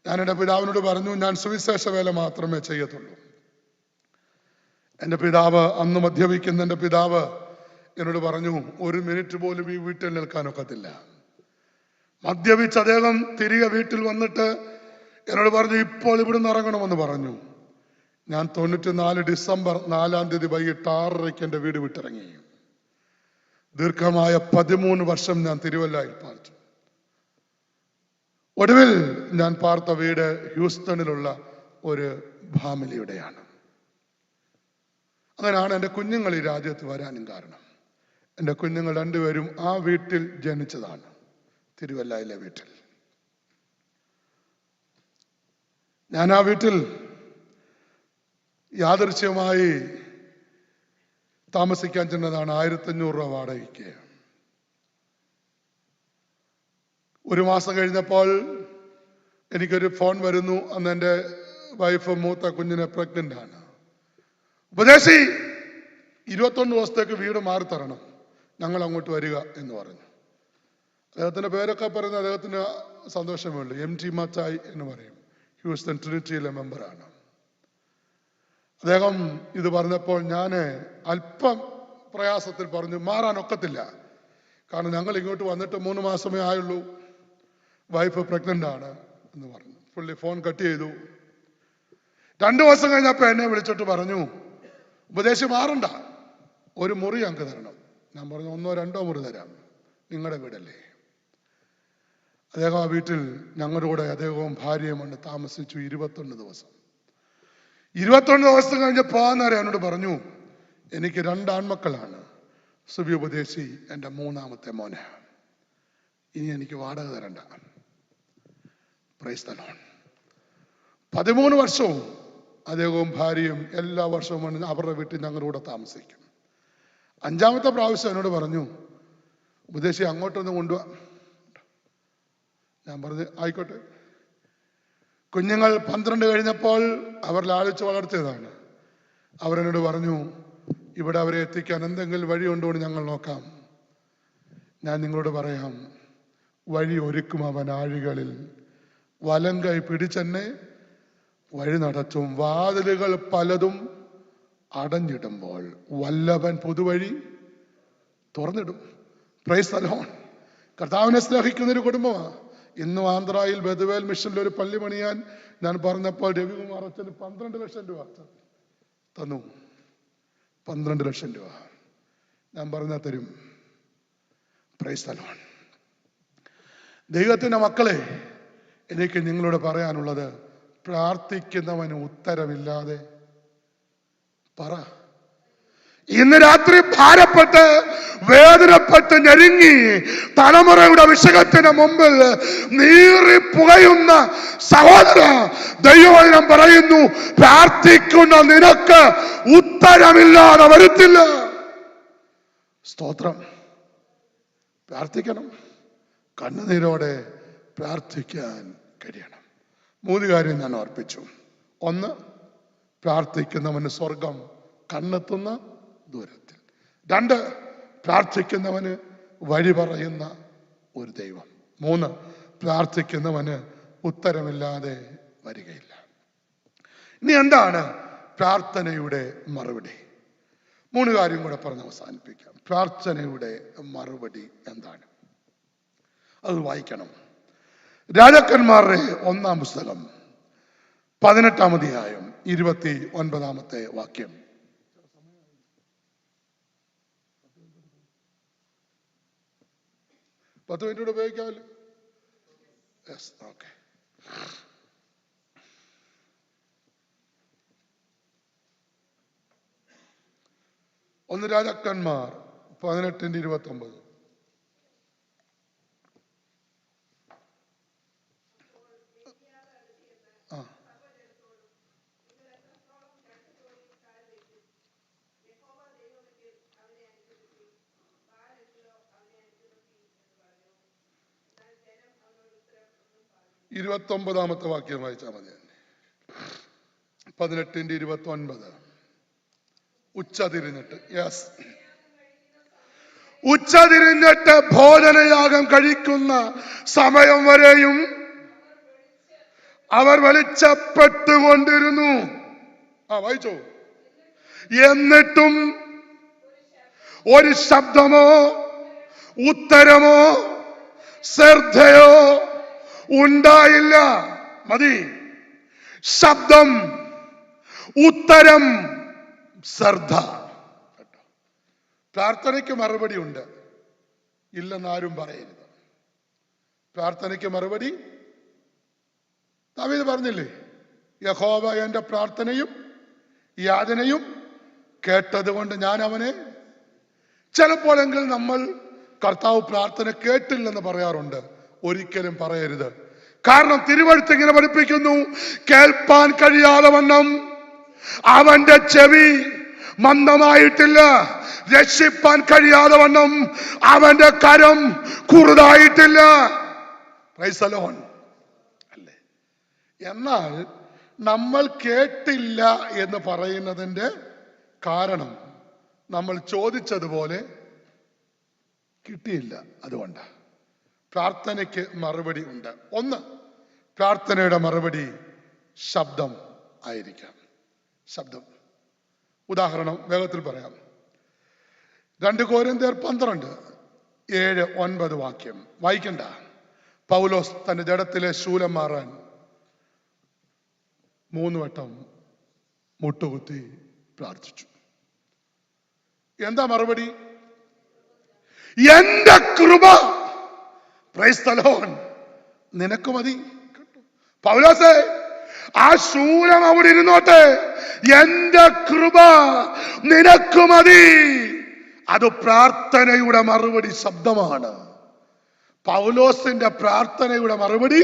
ഞാൻ എൻ്റെ പിതാവിനോട് പറഞ്ഞു, ഞാൻ സുവിശേഷ വേല മാത്രമേ ചെയ്യത്തുള്ളൂ. എൻ്റെ പിതാവ്, അന്ന് മദ്യപിക്കുന്ന എൻ്റെ പിതാവ് എന്നോട് പറഞ്ഞു, 1 മിനിറ്റ് പോലും ഈ വീട്ടിൽ നിൽക്കാനൊക്കത്തില്ല. മദ്യപിച്ച് അദ്ദേഹം തിരികെ വീട്ടിൽ വന്നിട്ട് എന്നോട് പറഞ്ഞു, ഇപ്പോൾ ഇവിടുന്ന് ഇറങ്ങണമെന്ന് പറഞ്ഞു. ഞാൻ 94 ഡിസംബർ 4-ാം തീയതി വൈകിട്ട് 6:30 എൻ്റെ വീട് വിട്ടിറങ്ങി. ദീർഘമായ 13 വർഷം ഞാൻ തിരുവല്ലയിൽ പാർത്തു. ഒടുവിൽ ഞാൻ പാർത്ത വീട് ഹ്യൂസ്റ്റണിലുള്ള ഒരു ഫാമിലിയുടെയാണ്. അങ്ങനെയാണ് എൻ്റെ കുഞ്ഞുങ്ങൾ ഈ രാജ്യത്ത് വരാനും കാരണം. എൻ്റെ കുഞ്ഞുങ്ങൾ 2 പേരും ആ വീട്ടിൽ ജനിച്ചതാണ്, തിരുവല്ലയിലെ വീട്ടിൽ. ഞാൻ ആ വീട്ടിൽ യാദൃശ്യമായി താമസിക്കാൻ ചെന്നതാണ്. 1500 രൂപ വാടകയ്ക്ക്. 1 മാസം കഴിഞ്ഞപ്പോൾ എനിക്കൊരു ഫോൺ വരുന്നു. അന്ന് എൻ്റെ വൈഫ് മൂത്ത കുഞ്ഞിനെ പ്രഗ്നന്റ് ആണ്. ഉപദേശി, 21 ദിവസത്തേക്ക് വീട് മാറി തരണം, ഞങ്ങൾ അങ്ങോട്ട് വരിക എന്ന് പറഞ്ഞു. അദ്ദേഹത്തിന്റെ പേരൊക്കെ പറയുന്നത് അദ്ദേഹത്തിന് സന്തോഷമേ ഉള്ളൂ. MT മച്ചായി എന്ന് പറയും, ഹ്യൂസ്റ്റൺ ട്രിനിറ്റിയിലെ മെമ്പറാണ് അദ്ദേഹം. ഇത് പറഞ്ഞപ്പോൾ ഞാൻ അല്പം പ്രയാസത്തിൽ പറഞ്ഞു, മാറാനൊക്കത്തില്ല, കാരണം ഞങ്ങൾ ഇങ്ങോട്ട് വന്നിട്ട് 3 മാസമേ ആയുള്ളൂ, വൈഫ് പ്രഗ്നന്റ് ആണ് എന്ന് പറഞ്ഞു. പുള്ളി ഫോൺ കട്ട് ചെയ്തു. 2 ദിവസം കഴിഞ്ഞപ്പോൾ എന്നെ വിളിച്ചിട്ട് പറഞ്ഞു, ഉപദേശം മാറണ്ട, 1 മുറി ഞങ്ങൾക്ക് തരണം. ഞാൻ പറഞ്ഞു, 1-2 മുറി തരാം, നിങ്ങളുടെ വീടല്ലേ. അദ്ദേഹം ആ വീട്ടിൽ ഞങ്ങളുടെ കൂടെ അദ്ദേഹവും ഭാര്യയും കൊണ്ട് താമസിച്ചു 21 ദിവസം. 21 ദിവസം കഴിഞ്ഞ് പോകാൻ നേരം എന്നോട് പറഞ്ഞു, എനിക്ക് 2 ആൺമക്കളാണ്, സുബി ഉപദേശി എൻ്റെ 3ാമത്തെ മോന്, ഇനി എനിക്ക് വാടക തരണ്ട. Price the Lord. 13 വർഷവും അദ്ദേഹവും ഭാര്യയും എല്ലാ വർഷവും അവരുടെ വീട്ടിൽ ഞങ്ങളുടെ കൂടെ താമസിക്കും. 5ാമത്തെ പ്രാവശ്യം എന്നോട് പറഞ്ഞു, ഉപദേശി അങ്ങോട്ടൊന്ന് കൊണ്ടുപോവാ. ഞാൻ പറഞ്ഞു, ആയിക്കോട്ടെ. കുഞ്ഞുങ്ങൾ 12 കഴിഞ്ഞപ്പോൾ അവർ ലാളിച്ച് വളർത്തിയതാണ്. അവരെന്നോട് പറഞ്ഞു, ഇവിടെ അവരെ എത്തിക്കാൻ എന്തെങ്കിലും വഴി ഉണ്ടോ എന്ന് ഞങ്ങൾ നോക്കാം. ഞാൻ നിങ്ങളോട് പറയാം, വഴി ഒരുക്കും അവൻ ആഴികളിൽ, വലം കൈ പിടിച്ചെന്നെ വഴി നടത്തും. വാതിലുകൾ പലതും അടഞ്ഞിടുമ്പോൾ വല്ലഭൻ പുതുവഴി തുറന്നിടും. Praise the Lord. കർത്താവിനെ സ്നേഹിക്കുന്നൊരു കുടുംബമാണ്. ഇന്നും ആന്ധ്രയിൽ ബെതുവേൽ മിഷനിൽ ഒരു പള്ളി പണിയാൻ ഞാൻ പറഞ്ഞപ്പോൾ രവികുമാർ അച്ഛന് 12 ലക്ഷം രൂപ തന്നു. 12 ലക്ഷം രൂപ ഞാൻ പറഞ്ഞാൽ തരും. Price the Lord. ദൈവത്തിന്റെ മക്കളെ, എനിക്ക് നിങ്ങളോട് പറയാനുള്ളത്, പ്രാർത്ഥിക്കുന്നവന് ഉത്തരമില്ലാതെ പറ. ഇന്ന് രാത്രി ഭാരപ്പെട്ട് വേദനപ്പെട്ട് ഞെരുങ്ങി തലമുറയുടെ വിഷയത്തിന് മുമ്പിൽ നീറി പുകയുന്ന സഹോദര, ദൈവവചനം പറയുന്നു, പ്രാർത്ഥിക്കുന്ന നിനക്ക് ഉത്തരമില്ലാതെ വരുത്തില്ല. സ്തോത്രം. പ്രാർത്ഥിക്കണം, കണ്ണുനീരോടെ പ്രാർത്ഥിക്കാൻ കഴിയണം. 3 കാര്യം ഞാൻ ഓർപ്പിച്ചു. 1, പ്രാർത്ഥിക്കുന്നവന് സ്വർഗം കണ്ണെത്തുന്ന ദൂരത്തിൽ. 2, പ്രാർത്ഥിക്കുന്നവന് വഴി പറയുന്ന ഒരു ദൈവം. 3, പ്രാർത്ഥിക്കുന്നവന് ഉത്തരമില്ലാതെ വരികയില്ല. ഇനി എന്താണ് പ്രാർത്ഥനയുടെ മറുപടി? 3 കാര്യം കൂടെ പറഞ്ഞ് അവസാനിപ്പിക്കാം. പ്രാർത്ഥനയുടെ മറുപടി എന്താണ്? അത് വായിക്കണം. രാജാക്കന്മാരുടെ 1-ാം പുസ്തകം 18-ാം അധ്യായം 29-ാമത്തെ വാക്യം. പത്ത് മിനിറ്റ് കൂടെ ഉപയോഗിക്കാമല്ലോ. Yes, okay. ഒന്ന് രാജാക്കന്മാർ 18:29. ഇരുപത്തൊമ്പതാമത്തെ വാക്യം വായിച്ചാൽ മതി. 18:29. ഉച്ചതിരിഞ്ഞിട്ട്, യെസ്, ഉച്ചതിരിഞ്ഞിട്ട് ഭോജനയാഗം കഴിക്കുന്ന സമയം വരെയും അവർ വെളിച്ചപ്പെട്ടുകൊണ്ടിരുന്നു. വായിച്ചോ. എന്നിട്ടും ഒരു ശബ്ദമോ ഉത്തരമോ ശ്രദ്ധയോ ഉണ്ടായില്ല. മതി. ശബ്ദം, ഉത്തരം, ശ്രദ്ധ. പ്രാർത്ഥനയ്ക്ക് മറുപടി ഉണ്ട്, ഇല്ലെന്നാരും പറയരുത്. പ്രാർത്ഥനയ്ക്ക് മറുപടി ദാവീദ് പറഞ്ഞില്ലേ, യഹോവ എന്റെ പ്രാർത്ഥനയും യാചനയും കേട്ടതുകൊണ്ട് ഞാൻ അവനെ. ചിലപ്പോഴെങ്കിലും നമ്മൾ കർത്താവ് പ്രാർത്ഥന കേട്ടില്ലെന്ന് പറയാറുണ്ട്. ഒരിക്കലും പറയരുത്. കാരണം തിരുവെഴുത്ത് ഇങ്ങനെ പഠിപ്പിക്കുന്നു, കേൾപ്പാൻ കഴിയാതെ വണ്ണം അവന്റെ ചെവി മന്ദമായിട്ടില്ല, രക്ഷിപ്പാൻ കഴിയാതെ വണ്ണം അവന്റെ കരം കുറുതായിട്ടില്ല. Price the Lord. അല്ലേ? എന്നാൽ നമ്മൾ കേട്ടില്ല എന്ന് പറയുന്നതിന്റെ കാരണം നമ്മൾ ചോദിച്ചതുപോലെ കിട്ടിയില്ല. അതുകൊണ്ടാണ്. പ്രാർത്ഥനയ്ക്ക് മറുപടി ഉണ്ട്. 1, പ്രാർത്ഥനയുടെ മറുപടി ശബ്ദം ആയിരിക്കാം. ശബ്ദം. ഉദാഹരണം വേഗത്തിൽ പറയാം. 2 കൊരിന്ത്യർ 12:7-9 വാക്യം വായിക്കണ്ട. പൗലോസ് തന്റെ ജഡത്തിലെ ശൂലം മാറാൻ 3 വട്ടം മുട്ടുകുത്തി പ്രാർത്ഥിച്ചു. എന്താ മറുപടി? എന്റെ കൃപ, പ്രൈസ് ദി ലോർഡ്, നിനക്ക് മതി. പൗലോസേ, ആ ശൂലം അവിടെ ഇരുന്നോട്ടെ, എന്റെ കൃപ നിനക്ക് മതി. അത് പ്രാർത്ഥനയുടെ മറുപടി ശബ്ദമാണ്. പൗലോസിന്റെ പ്രാർത്ഥനയുടെ മറുപടി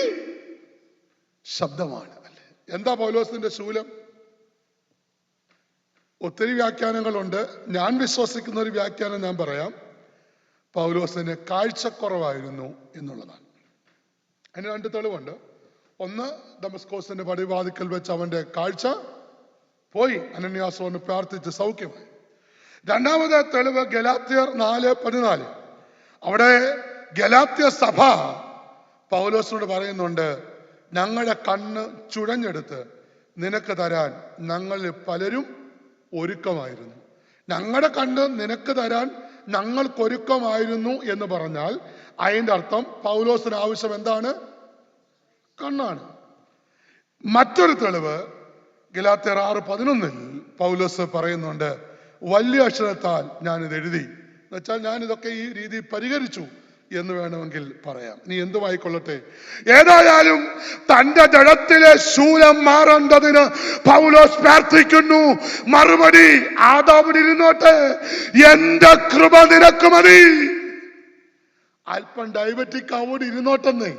ശബ്ദമാണ്. അല്ലേ? എന്താ പൗലോസിന്റെ ശൂലം? ഒത്തിരി വ്യാഖ്യാനങ്ങളുണ്ട്. ഞാൻ വിശ്വസിക്കുന്ന ഒരു വ്യാഖ്യാനം ഞാൻ പറയാം. പൗലോസിന് കാഴ്ചക്കുറവായിരുന്നു എന്നുള്ളതാണ്. അതിന് 2 തെളിവുണ്ട്. 1, ദമസ്കോസിന്റെ പടിവാതിക്കൽ വെച്ച് അവന്റെ കാഴ്ച പോയി, അനന്യാസോന് പ്രാർത്ഥിച്ച് സൗഖ്യമായി. 2ാമത്തെ തെളിവ് ഗലാത്യർ 4:14. അവിടെ ഗലാത്യ സഭ പൗലോസിനോട് പറയുന്നുണ്ട്, ഞങ്ങളുടെ കണ്ണ് ചുഴഞ്ഞെടുത്ത് നിനക്ക് തരാൻ ഞങ്ങളിൽ പലരും ഒരുക്കമായിരുന്നു. ഞങ്ങളുടെ കണ്ണ് നിനക്ക് തരാൻ ഞങ്ങൾക്കൊരുക്കമായിരുന്നു എന്ന് പറഞ്ഞാൽ അതിന്റെ അർത്ഥം പൗലോസിന് ആവശ്യം എന്താണ്? കണ്ണാണ്. മറ്റൊരു തെളിവ് ഗലാത്യർ 6:11 പൗലോസ് പറയുന്നുണ്ട്, വലിയ അക്ഷരത്താൽ ഞാനിത് എഴുതി. എന്നുവെച്ചാൽ ഞാൻ ഇതൊക്കെ ഈ രീതി പരിഹരിച്ചു, എന്ന് വേണമെങ്കിൽ പറയാം. ഇനി എന്തുമായിക്കൊള്ളട്ടെ, ഏതായാലും തന്റെ ജഡത്തിലെ ശൂലം മാറേണ്ടതിന് പൗലോസ് പ്രാർത്ഥിക്കുന്നു. മറുപടി, ആദാമിന് ഇരുന്നോട്ടെ, എന്റെ കൃപ നിനക്ക് മതി. അല്പം ഡയബറ്റിക് ആവോട് ഇരുന്നോട്ടെന്ന്,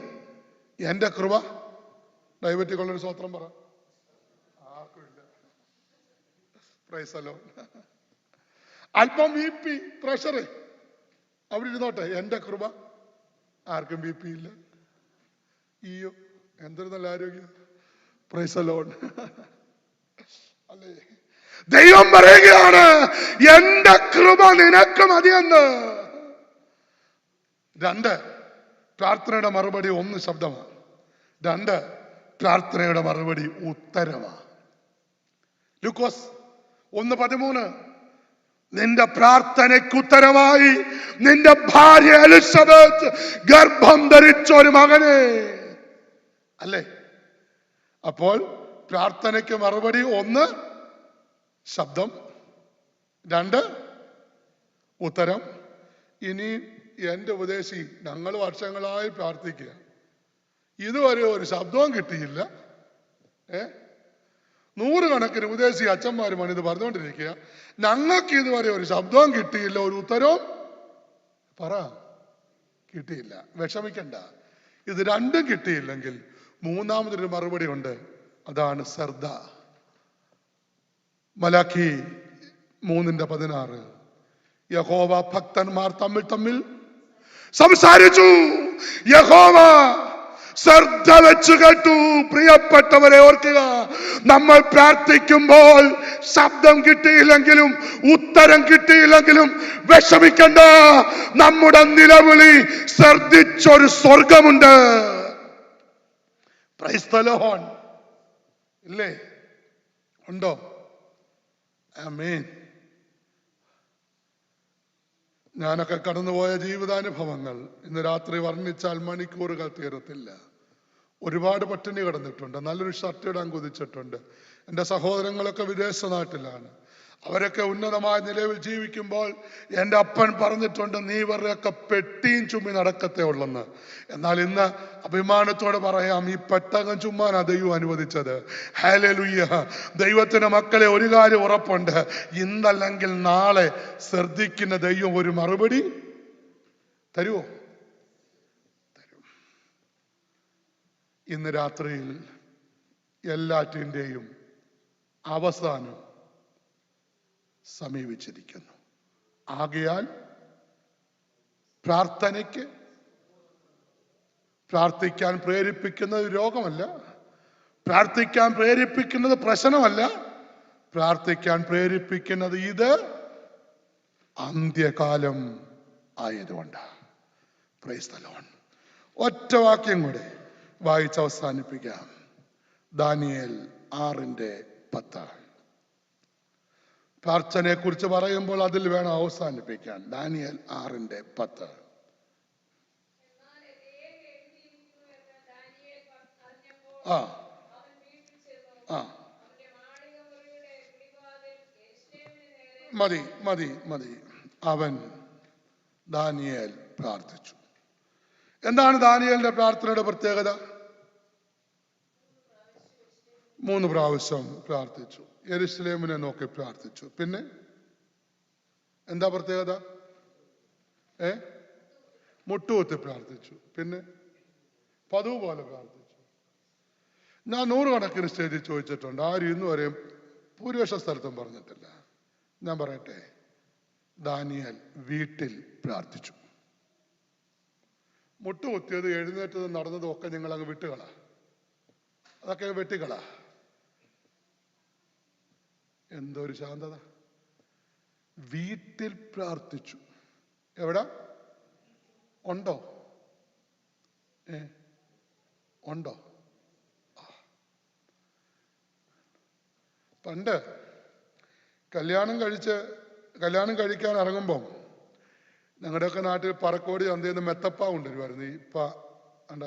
എന്റെ കൃപ. ഡയബറ്റിക് ഉള്ളൊരു സ്വത്രം പറ. ആർക്കുമില്ല. Praise the Lord. അല്പം BP, പ്രഷർ, അവിടെ ഇരുന്നോട്ടെ, എന്റെ കൃപ. ആർക്കും BP ഇല്ല. ഈയോ, എന്തൊരു നല്ല ആരോഗ്യം. Price the Lord. അല്ലേ, ദൈവം പറയുകയാണ്, എന്റെ കൃപ നിനക്ക് മതിയെന്ന്. 2, പ്രാർത്ഥനയുടെ മറുപടി 1 ശബ്ദമാണ്. 2, പ്രാർത്ഥനയുടെ മറുപടി ഉത്തരമാണ്. ലൂക്കോസ് 1:13, നിന്റെ പ്രാർത്ഥനയ്ക്ക് ഉത്തരമായി നിന്റെ ഭാര്യ എലിസബത്ത് ഗർഭം ധരിച്ച ഒരു മകനെ. അല്ലേ? അപ്പോൾ പ്രാർത്ഥനയ്ക്ക് മറുപടി 1 ശബ്ദം, 2 ഉത്തരം. ഇനി എന്റെ ഉപദേശി, ഞങ്ങൾ വർഷങ്ങളായി പ്രാർത്ഥിക്കുക, ഇതുവരെ ഒരു ശബ്ദവും കിട്ടിയില്ല. 100 കണക്കിന് ഉപദേശി അച്ഛന്മാരുമാണ് ഇത് പറഞ്ഞുകൊണ്ടിരിക്കുക. ഞങ്ങൾക്ക് ഇതുവരെ ഒരു ശബ്ദവും കിട്ടിയില്ല, ഒരു ഉത്തരവും പറ കിട്ടിയില്ല. വിഷമിക്കണ്ട. ഇത് 2 കിട്ടിയില്ലെങ്കിൽ 3-മതൊരു മറുപടി ഉണ്ട്. അതാണ് ശ്രദ്ധ. മലാഖി 3:16, യഹോവ ഭക്തന്മാർ തമ്മിൽ സംസാരിച്ചു, യഹോവ ശ്രദ്ധ വെച്ചു കേട്ടു. പ്രിയപ്പെട്ടവരെ ഓർക്കുക, നമ്മൾ പ്രാർത്ഥിക്കുമ്പോൾ ശബ്ദം കിട്ടിയില്ലെങ്കിലും ഉത്തരം കിട്ടിയില്ലെങ്കിലും വിഷമിക്കണ്ട. നമ്മുടെ നിലവിളി ശ്രദ്ധിച്ചൊരു സ്വർഗമുണ്ട്. Praise the Lord. ഇല്ലേ? ഉണ്ടോ? ആമേൻ. ഞാനൊക്കെ കടന്നുപോയ ജീവിതാനുഭവങ്ങൾ ഇന്ന് രാത്രി വർണ്ണിച്ചാൽ മണിക്കൂറുകൾ തീരത്തില്ല. ഒരുപാട് പട്ടിണി കിടന്നിട്ടുണ്ട്, നല്ലൊരു ഷർട്ട് ഇടാൻ കൊതിച്ചിട്ടുണ്ട്. എൻ്റെ സഹോദരങ്ങളൊക്കെ വിദേശ നാട്ടിലാണ്. അവരൊക്കെ ഉന്നതമായ നിലയിൽ ജീവിക്കുമ്പോൾ എൻ്റെ അപ്പൻ പറഞ്ഞിട്ടുണ്ട്, നീ ഇവരുടെയൊക്കെ പെട്ടിയും ചുമ്മി നടക്കത്തേ ഉള്ളെന്ന്. എന്നാൽ ഇന്ന് അഭിമാനത്തോടെ പറയാം, ഈ പെട്ടകം ചുമ്മാനാ ദൈവം അനുവദിച്ചത്. ഹല്ലേലൂയ. ദൈവത്തിന്റെ മക്കളെ, ഒരു കാര്യം ഉറപ്പുണ്ട്, ഇന്നല്ലെങ്കിൽ നാളെ ശ്രദ്ധിക്കുന്ന ദൈവം ഒരു മറുപടി തരുമോ? തരും. ഇന്ന് രാത്രിയിൽ എല്ലാറ്റിൻ്റെയും അവസാനം സമീപിച്ചിരിക്കുന്നു. ആകയാൽ പ്രാർത്ഥിക്കാൻ പ്രേരിപ്പിക്കുന്നത് രോഗമല്ല, പ്രാർത്ഥിക്കാൻ പ്രേരിപ്പിക്കുന്നത് പ്രശ്നമല്ല, പ്രാർത്ഥിക്കാൻ പ്രേരിപ്പിക്കുന്നത് ഇത് അന്ത്യകാലം ആയതുകൊണ്ട്. Price the Lord. ഒറ്റ വാക്യം കൂടെ വായിച്ച് അവസാനിപ്പിക്കാം. ദാനിയേൽ 6:10. പ്രാർത്ഥനയെ കുറിച്ച് പറയുമ്പോൾ അതിൽ വേണം അവസാനിപ്പിക്കാൻ. ദാനിയേൽ 6:10. മതി. അവൻ ദാനിയേൽ പ്രാർത്ഥിച്ചു. എന്താണ് ദാനിയേലിന്റെ പ്രാർത്ഥനയുടെ പ്രത്യേകത? 3 പ്രാവശ്യം പ്രാർത്ഥിച്ചു. യെരുശലേമിനെ നോക്കി പ്രാർത്ഥിച്ചു. പിന്നെ എന്താ പ്രത്യേകത? മുട്ടുകുത്തി പ്രാർത്ഥിച്ചു. പിന്നെ പതിവ് പോലെ പ്രാർത്ഥിച്ചു. ഞാൻ 100 കണക്കിന് സ്റ്റേജിൽ ചോദിച്ചിട്ടുണ്ട്, ആരും ഇന്ന് വരെയും ഭൂരിപക്ഷ സ്ഥലത്തും പറഞ്ഞിട്ടില്ല. ഞാൻ പറയട്ടെ, ദാനിയേൽ വീട്ടിൽ പ്രാർത്ഥിച്ചു. മുട്ടുകുത്തിയത്, എഴുന്നേറ്റതും നടന്നതും ഒക്കെ നിങ്ങൾ അങ്ങ് വിട്ടുകള, അതൊക്കെ വെട്ടിക്കള. എന്തൊരു ശാന്തത! വീട്ടിൽ പ്രാർത്ഥിച്ചു. എവിടെ ഉണ്ടോ? ഉണ്ടോ? പണ്ട് കല്യാണം കഴിക്കാൻ ഇറങ്ങുമ്പം ഞങ്ങളുടെയൊക്കെ നാട്ടിൽ പറക്കോടി ചന്തയിൽ നിന്ന് മെത്തപ്പ കൊണ്ടുവരുമായിരുന്നു. ഇപ്പം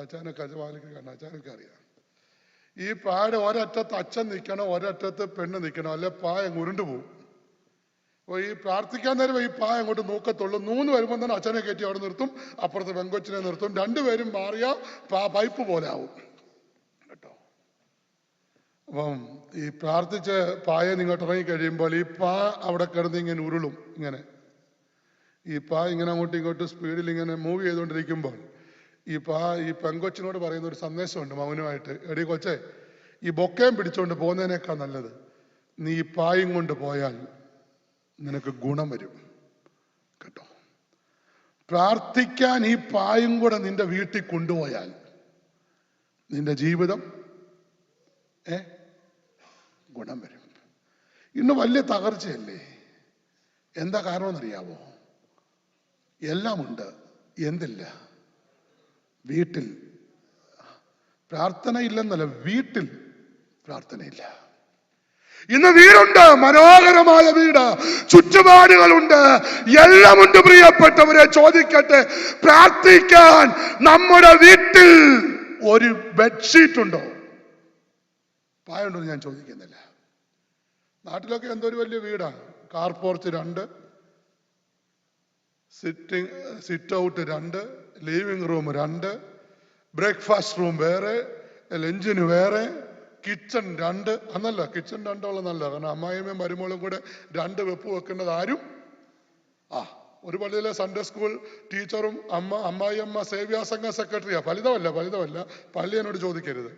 അച്ചാനൊക്കെ അറിയാം. ഈ പായുടെ ഒരറ്റത്ത് അച്ഛൻ നിൽക്കണം, ഒരറ്റത്ത് പെണ്ണ് നിൽക്കണം, അല്ലെ പായ ഉരുണ്ടു പോവും. അപ്പോൾ ഈ പ്രാർത്ഥിക്കാൻ നേരം ഈ പായ അങ്ങോട്ട് നോക്കത്തുള്ളൂ. 3 വരുമ്പോൾ തന്നെ അച്ഛനെ കയറ്റി അവിടെ നിർത്തും, അപ്പുറത്ത് പെങ്കൊച്ചിനെ നിർത്തും. 2 പേരും മാറിയ പൈപ്പ് പോലെ ആവും കേട്ടോ. അപ്പം ഈ പ്രാർത്ഥിച്ച് പായ ഇങ്ങോട്ട് ഇറങ്ങി കഴിയുമ്പോൾ ഈ പാ അവിടെ കിടന്ന് ഇങ്ങനെ ഉരുളും. ഇങ്ങനെ ഈ പാ ഇങ്ങനെ അങ്ങോട്ടും ഇങ്ങോട്ടും സ്പീഡിൽ ഇങ്ങനെ മൂവ് ചെയ്തുകൊണ്ടിരിക്കുമ്പോൾ ഈ പെങ്കൊച്ചിനോട് പറയുന്ന ഒരു സന്ദേശമുണ്ട് മൗനമായിട്ട്. എടി കൊച്ചേ, ഈ ബൊക്കയും പിടിച്ചുകൊണ്ട് പോകുന്നതിനേക്കാൾ നല്ലത് നീ ഈ പായും കൊണ്ട് പോയാൽ നിനക്ക് ഗുണം വരും കേട്ടോ. പ്രാർത്ഥിക്കാൻ ഈ പായും കൂടെ നിന്റെ വീട്ടിൽ കൊണ്ടുപോയാൽ നിന്റെ ജീവിതം ഗുണം വരും. ഇന്ന് വലിയ തകർച്ചയല്ലേ? എന്താ കാരണമെന്നറിയാവോ? എല്ലാം ഉണ്ട്, എന്തില്ല? വീട്ടിൽ പ്രാർത്ഥന ഇല്ലെന്നല്ല, വീട്ടിൽ പ്രാർത്ഥനയില്ല. ഇന്ന് വീടുണ്ട്, മനോഹരമായ വീട്, ചുറ്റുപാടുകളുണ്ട്, എല്ലാമുണ്ട്. പ്രിയപ്പെട്ടവരെ, ചോദിക്കട്ടെ, പ്രാർത്ഥിക്കാൻ നമ്മുടെ വീട്ടിൽ ഒരു ബെഡ്ഷീറ്റ് ഉണ്ടോ? പായുണ്ടോ ഞാൻ ചോദിക്കുന്നില്ല. നാട്ടിലൊക്കെ എന്തൊരു വലിയ വീടാണ്. Car porch 2, sit out 2, living room 2, breakfast room വേറെ, ലഞ്ചിന് വേറെ, കിച്ചൺ 2. അന്നല്ല, കിച്ചൺ 2 ഉള്ള നല്ല, കാരണം അമ്മായിയമ്മയും മരുമോളും കൂടെ 2 വെപ്പ് വെക്കേണ്ടത് ആരും. ഒരു പള്ളിയിലെ സൺഡേ സ്കൂൾ ടീച്ചറും അമ്മായിയമ്മ സേവ്യാ സംഘ സെക്രട്ടറിയാ. ഫലിതമല്ല, പള്ളി എന്നോട് ചോദിക്കരുത്.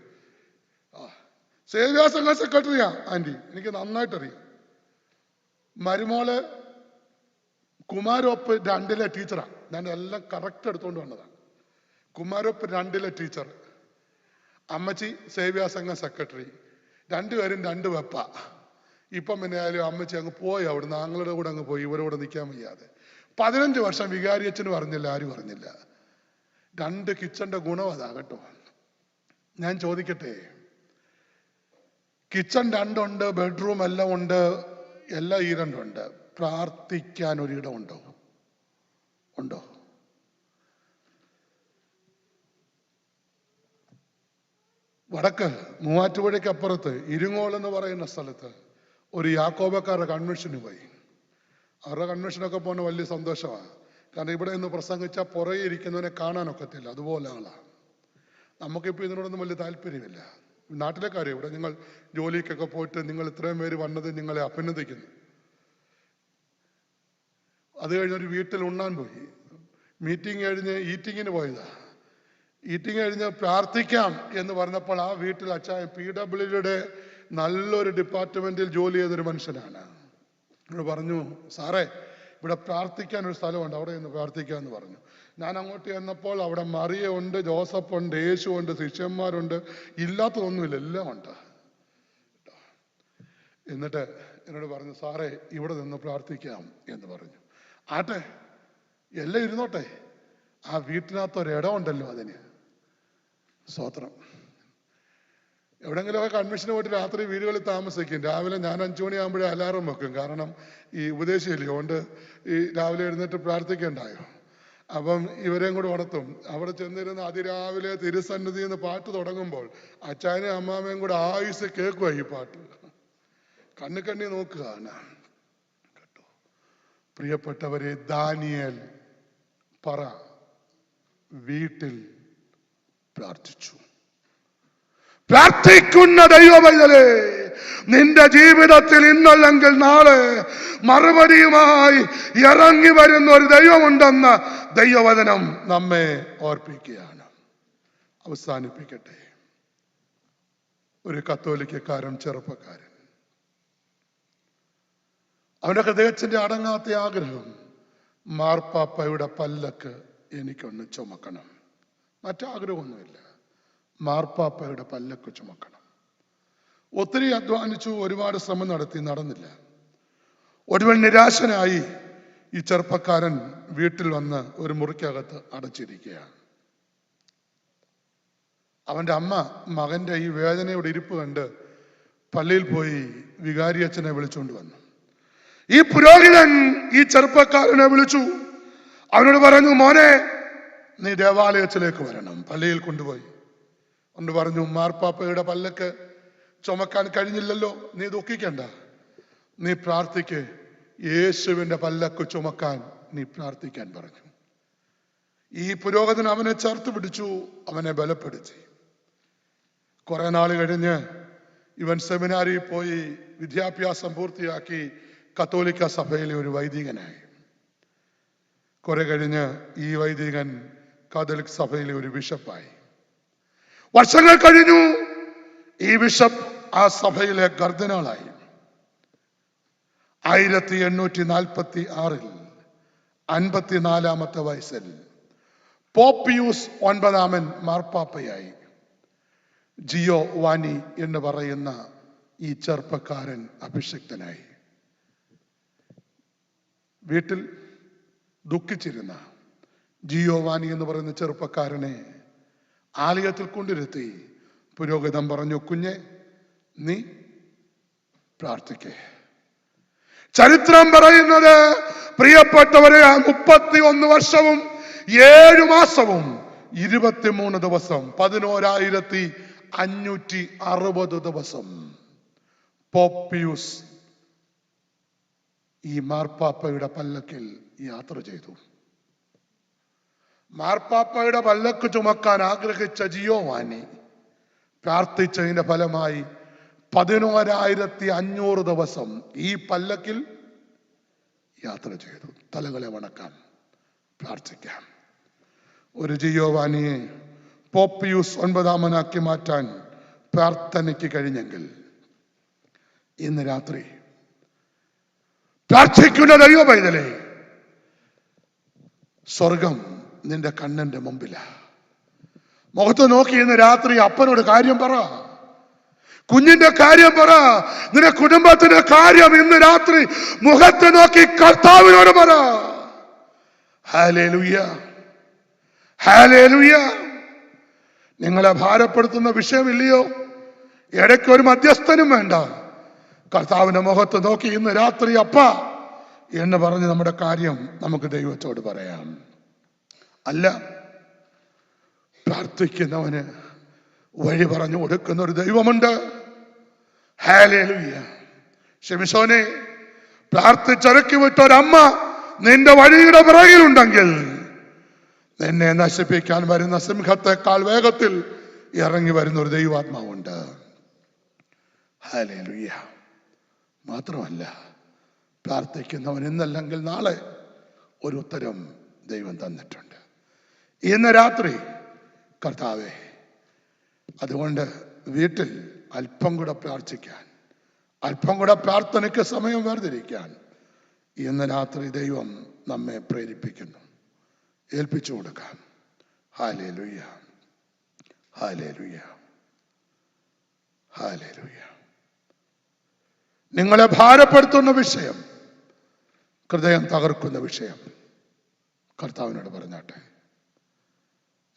സേവ്യാ സംഘ സെക്രട്ടറിയാ ആന്റി, എനിക്ക് നന്നായിട്ടറിയാം. മരുമോള് കുമാരൊപ്പ് 2 ടീച്ചറാ. ഞാൻ എല്ലാം കറക്റ്റ് എടുത്തോണ്ട് വന്നതാണ്. കുമാരൊപ്പ് 2 ടീച്ചർ, അമ്മച്ചി സേവ്യാ സംഘ സെക്രട്ടറി. 2 പേരും 2 വെപ്പ. ഇപ്പം പിന്നെ ആയാലും അമ്മച്ചി അങ്ങ് പോയി, അവിടുന്ന് ആങ്ങളുടെ കൂടെ അങ്ങ് പോയി, ഇവരോട് നിൽക്കാൻ വയ്യാതെ. 15 വർഷം വികാരിയച്ഛന് പറഞ്ഞില്ല, ആരും പറഞ്ഞില്ല. 2 കിച്ചന്റെ ഗുണം അതാ കേട്ടോ. ഞാൻ ചോദിക്കട്ടെ, കിച്ചൺ 2 ഉണ്ട്, ബെഡ്റൂം എല്ലാം ഉണ്ട്, എല്ലാം ഈ 2 ഉണ്ട്. പ്രാർത്ഥിക്കാൻ ഒരിടം ഉണ്ടോ? വടക്ക് മൂവാറ്റുപുഴയ്ക്ക് അപ്പുറത്ത് ഇരിങ്ങോൾ എന്ന് പറയുന്ന സ്ഥലത്ത് ഒരു യാക്കോബക്കാരുടെ കൺവെൻഷന് പോയി. അവരുടെ കൺവെൻഷനൊക്കെ പോകുന്ന വലിയ സന്തോഷമാണ്. കാരണം ഇവിടെ നിന്ന് പ്രസംഗിച്ചാൽ പുറകെ ഇരിക്കുന്നവനെ കാണാനൊക്കത്തില്ല, അതുപോലെ ആളാണ്. നമുക്കിപ്പോൾ ഇതിനോടൊന്നും വലിയ താല്പര്യമില്ല. നാട്ടിലെ കാര്യം, ഇവിടെ നിങ്ങൾ ജോലിക്കൊക്കെ പോയിട്ട് നിങ്ങൾ ഇത്രയും പേര് വന്നത് നിങ്ങളെ അഭിനന്ദിക്കുന്നു. അത് കഴിഞ്ഞൊരു വീട്ടിൽ ഉണ്ണാൻ പോയി. മീറ്റിംഗ് കഴിഞ്ഞ് ഈറ്റിങ്ങിന് പോയതാ. ഈറ്റിംഗ് കഴിഞ്ഞ് പ്രാർത്ഥിക്കാം എന്ന് പറഞ്ഞപ്പോൾ ആ വീട്ടിൽ അച്ചായൻ PWD നല്ലൊരു ഡിപ്പാർട്ട്മെന്റിൽ ജോലി ചെയ്തൊരു മനുഷ്യനാണ്. എന്നോട് പറഞ്ഞു, സാറേ ഇവിടെ പ്രാർത്ഥിക്കാൻ ഒരു സ്ഥലമുണ്ട്, അവിടെ നിന്ന് പ്രാർത്ഥിക്കാമെന്ന് പറഞ്ഞു. ഞാൻ അങ്ങോട്ട് ചെന്നപ്പോൾ അവിടെ മറിയ ഉണ്ട്, ജോസഫ് ഉണ്ട്, യേശു ഉണ്ട്, ശിഷ്യന്മാരുണ്ട്, ഇല്ലാത്തതൊന്നുമില്ല, എല്ലാം ഉണ്ട്. എന്നിട്ട് എന്നോട് പറഞ്ഞു, സാറേ ഇവിടെ നിന്ന് പ്രാർത്ഥിക്കാം എന്ന് പറഞ്ഞു. ആട്ടെ, എല്ലാം ഇരുന്നോട്ടെ, ആ വീട്ടിനകത്തൊരിടം ഉണ്ടല്ലോ അതിന്. സ്തോത്രം. എവിടെങ്കിലുമൊക്കെ കൺവെൻഷന് പോയിട്ട് രാത്രി വീടുകളിൽ താമസിക്കും. രാവിലെ ഞാൻ 5 മണിയാകുമ്പോഴേ അലാറം വെക്കും. കാരണം ഈ ഉപദേശിയല്ലേ, അതുകൊണ്ട് ഈ രാവിലെ എഴുന്നേറ്റ് പ്രാർത്ഥിക്കണ്ടായോ. അപ്പം ഇവരെയും കൂടെ ഉണർത്തും. അവിടെ ചെന്നിരുന്ന് അതിരാവിലെ തിരുസന്നിധി എന്ന് പാട്ട് തുടങ്ങുമ്പോൾ അച്ചായനും അമ്മാമയും കൂടെ ആയുസ് കേൾക്കുക ഈ പാട്ട്. കണ്ണി നോക്കുകയാണ് കേട്ടോ. പ്രിയപ്പെട്ടവരെ, ദാനിയേൽ പറ വീട്ടിൽ പ്രാർത്ഥിച്ചു. പ്രാർത്ഥിക്കുന്ന ദൈവമേ, നിന്റെ ജീവിതത്തിൽ ഇന്നല്ലെങ്കിൽ നാളെ മറുപടിയുമായി ഇറങ്ങി വരുന്ന ഒരു ദൈവമുണ്ടെന്ന് ദൈവവചനം നമ്മെ ഓർപ്പിക്കുകയാണ്. അവസാനിപ്പിക്കട്ടെ. ഒരു കത്തോലിക്കക്കാരൻ ചെറുപ്പക്കാരൻ, അവന്റെ ഹൃദയത്തിന്റെ അടങ്ങാത്ത ആഗ്രഹം, മാർപ്പാപ്പയുടെ പല്ലക്ക് എനിക്കൊന്ന് ചുമക്കണം. മറ്റാഗ്രഹമൊന്നുമില്ല, മാർപ്പാപ്പയുടെ പല്ലക്ക് ചുമക്കണം. ഒത്തിരി അധ്വാനിച്ചു, ഒരുപാട് ശ്രമം നടത്തി, നടന്നില്ല. ഒടുവിൽ നിരാശനായി ഈ ചെറുപ്പക്കാരൻ വീട്ടിൽ വന്ന് ഒരു മുറിക്കകത്ത് അടച്ചിരിക്കുകയാണ്. അവന്റെ അമ്മ മകന്റെ ഈ വേദനയുടെ ഇരിപ്പ് കണ്ട് പള്ളിയിൽ പോയി വികാരിയച്ഛനെ വിളിച്ചുകൊണ്ട് വന്നു. ഈ പുരോഹിതൻ ഈ ചെറുപ്പക്കാരനെ വിളിച്ചു. അവനോട് പറഞ്ഞു, മോനെ നീ ദേവാലയത്തിലേക്ക് വരണം. പള്ളിയിൽ കൊണ്ടുപോയി പറഞ്ഞു, മാർപ്പാപ്പയുടെ പല്ലക്ക് ചുമക്കാൻ കഴിഞ്ഞില്ലല്ലോ, നീ ദുഃഖിക്കണ്ട, നീ പ്രാർത്ഥിക്ക്, യേശുവിന്റെ പല്ലക്ക് ചുമക്കാൻ നീ പ്രാർത്ഥിക്കാൻ പറഞ്ഞു. ഈ പുരോഹിതൻ അവനെ ചേർത്ത് പിടിച്ചു, അവനെ ബലപ്പെടുത്തി. കുറെ നാൾ കഴിഞ്ഞ് ഇവൻ സെമിനാരിൽ പോയി വിദ്യാഭ്യാസം പൂർത്തിയാക്കി കത്തോലിക്ക സഭയിലെ ഒരു വൈദികനായി. കുറെ കഴിഞ്ഞ് ഈ വൈദികൻ കാതോലിക് സഭയിലെ ഒരു ബിഷപ്പായി. വർഷങ്ങൾ കഴിഞ്ഞു, ഈ ബിഷപ്പ് ആ സഭയിലെ കർദിനാളായി. 1846 54-ാമത്തെ വയസ്സിൽ പോപ്പ് പിയൂസ് 9 മാർപ്പാപ്പയായി. ജിയോ വാനി എന്ന് പറയുന്ന ഈ ചെറുപ്പക്കാരൻ അഭിഷിക്തനായി. വീട്ടിൽ ദുഃഖിച്ചിരുന്ന ജിയോ വാനി എന്ന് പറയുന്ന ചെറുപ്പക്കാരനെ ആലയത്തിൽ കൊണ്ടിരുത്തി പുരോഹിതൻ പറഞ്ഞു, കുഞ്ഞെ നീ പ്രാർത്ഥിക്കേ. ചരിത്രം പറയുന്നത്, പ്രിയപ്പെട്ടവരെ, 31 വർഷവും 7 മാസവും 23 ദിവസം 11,560 ദിവസം പോപ്പ് പിയൂസ് ഈ മാർപ്പാപ്പയുടെ പല്ലക്കിൽ യാത്ര ചെയ്തു. മാർപ്പാപ്പയുടെ പല്ലക്ക് ചുമക്കാൻ ആഗ്രഹിച്ച ജിയോ വാനി പ്രാർത്ഥിച്ചതിന്റെ ഫലമായി 11,500 ദിവസം ഈ പല്ലക്കിൽ യാത്ര ചെയ്തു. തലകളെ വണക്കാം, പ്രാർത്ഥിക്കാം. ഒരു ജിയോ വാനിയെ പോപ്പ് പിയൂസ് 9 മാറ്റാൻ പ്രാർത്ഥനയ്ക്ക് കഴിഞ്ഞെങ്കിൽ ഇന്ന് രാത്രി പ്രാർത്ഥിക്കുന്ന ദൈവ പൈതലേ, സ്വർഗം നിന്റെ കണ്ണിന്റെ മുമ്പിലാ. മുഖത്ത് നോക്കി ഇന്ന് രാത്രി അപ്പനോട് കാര്യം പറ, കുഞ്ഞിന്റെ കാര്യം പറ, നിന്റെ കുടുംബത്തിന്റെ കാര്യം ഇന്ന് രാത്രി മുഖത്ത് നോക്കി കർത്താവിനോട് പറ. Hallelujah, hallelujah. നിങ്ങളെ ഭാരപ്പെടുത്തുന്ന വിഷയമില്ലയോ? ഇടയ്ക്ക് ഒരു മധ്യസ്ഥനും വേണ്ട. കർത്താവിന്റെ മുഖത്ത് നോക്കി ഇന്ന് രാത്രി അപ്പ എന്ന് പറഞ്ഞ് നമ്മുടെ കാര്യം നമുക്ക് ദൈവത്തോട് പറയാം. അല്ല, പ്രാർത്ഥിക്കുന്നവന് വഴി പറഞ്ഞു കൊടുക്കുന്ന ഒരു ദൈവമുണ്ട്. ഹല്ലേലൂയ. ശിംശോനെ, പ്രാർത്ഥിച്ചിറക്കി വിട്ട ഒരമ്മ നിന്റെ വഴിയുടെ പിറകിലുണ്ടെങ്കിൽ നിന്നെ നശിപ്പിക്കാൻ വരുന്ന സിംഹത്തെക്കാൾ വേഗത്തിൽ ഇറങ്ങി വരുന്ന ഒരു ദൈവാത്മാവുണ്ട്. ഹല്ലേലൂയ. മാത്രമല്ല, പ്രാർത്ഥിക്കുന്നവൻ ഇന്നല്ലെങ്കിൽ നാളെ ഒരു ഉത്തരം ദൈവം തന്നിട്ടുണ്ട്. ഇന്ന് രാത്രി കർത്താവേ, അതുകൊണ്ട് വീട്ടിൽ അല്പം കൂടെ പ്രാർത്ഥിക്കാൻ, അല്പം കൂടെ പ്രാർത്ഥനയ്ക്ക് സമയം വേർതിരിക്കാൻ ഇന്ന് രാത്രി ദൈവം നമ്മെ പ്രേരിപ്പിക്കുന്നു. ഏൽപ്പിച്ചു കൊടുക്കാം. Hallelujah, hallelujah, hallelujah. നിങ്ങളെ ഭാരപ്പെടുത്തുന്ന വിഷയം, ഹൃദയം തകർക്കുന്ന വിഷയം കർത്താവിനോട് പറഞ്ഞാട്ടെ.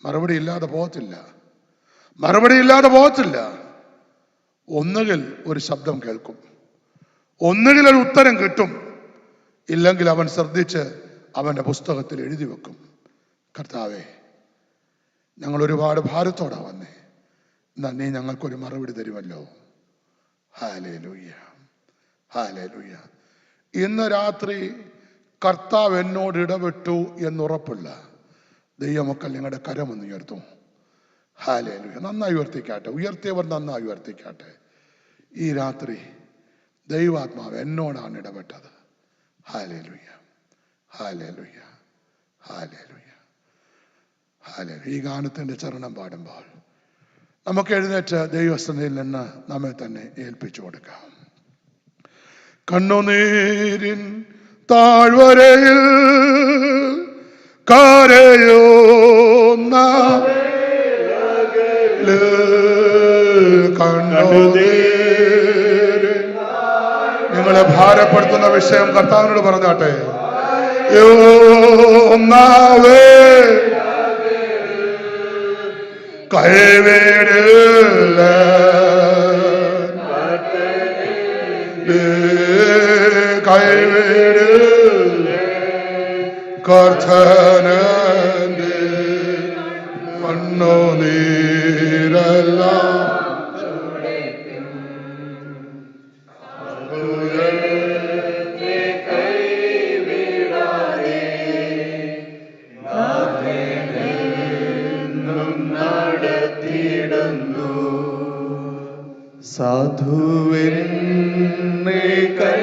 മറുപടി ഇല്ലാതെ പോകത്തില്ല, മറുപടി ഇല്ലാതെ പോകത്തില്ല. ഒന്നുകിൽ ഒരു ശബ്ദം കേൾക്കും, ഒന്നുകിൽ ഒരു ഉത്തരം കിട്ടും, ഇല്ലെങ്കിൽ അവൻ ശ്രദ്ധിച്ച് അവന്റെ പുസ്തകത്തിൽ എഴുതി വെക്കും. കർത്താവേ, ഞങ്ങൾ ഒരുപാട് ഭാരത്തോടാ വന്നേ, എന്നാ നീ ഞങ്ങൾക്കൊരു മറുപടി തരുമല്ലോ. Hallelujah, hallelujah. ഇന്ന് രാത്രി കർത്താവ് എന്നോട് ഇടപെട്ടു എന്നുറപ്പുള്ള ദൈവമക്കൾ നിങ്ങളുടെ കരമൊന്ന് ഉയർത്തും. ഹല്ലേലൂയ. നന്നായി ഉയർത്തിക്കാട്ടെ, ഉയർത്തിയവർ നന്നായി ഉയർത്തിക്കാട്ടെ. ഈ രാത്രി ദൈവാത്മാവ് എന്നോടാണ് ഇടപെട്ടത്. Hallelujah, hallelujah, hallelujah, hallelujah. ഈ ഗാനത്തിന്റെ ചരണം പാടുമ്പോൾ നമുക്ക് എഴുന്നേറ്റ് ദൈവസന്നിധിയിൽ നിന്ന് നമ്മെ തന്നെ ഏൽപ്പിച്ചു കൊടുക്കാം. കണ്ണുനീരിൻ താഴ്വരയിൽ കരയുന്ന നിങ്ങളെ ഭാരപ്പെടുത്തുന്ന വിഷയം കർത്താവിനോട് പറഞ്ഞാട്ടെ. കൈവേടില്ല കൈവേടില്ല കർത്തനന്റെ കണ്ണുനീരെല്ലാം കൈ നടത്തിയിടുന്നു. സാധുവിനെ കൈ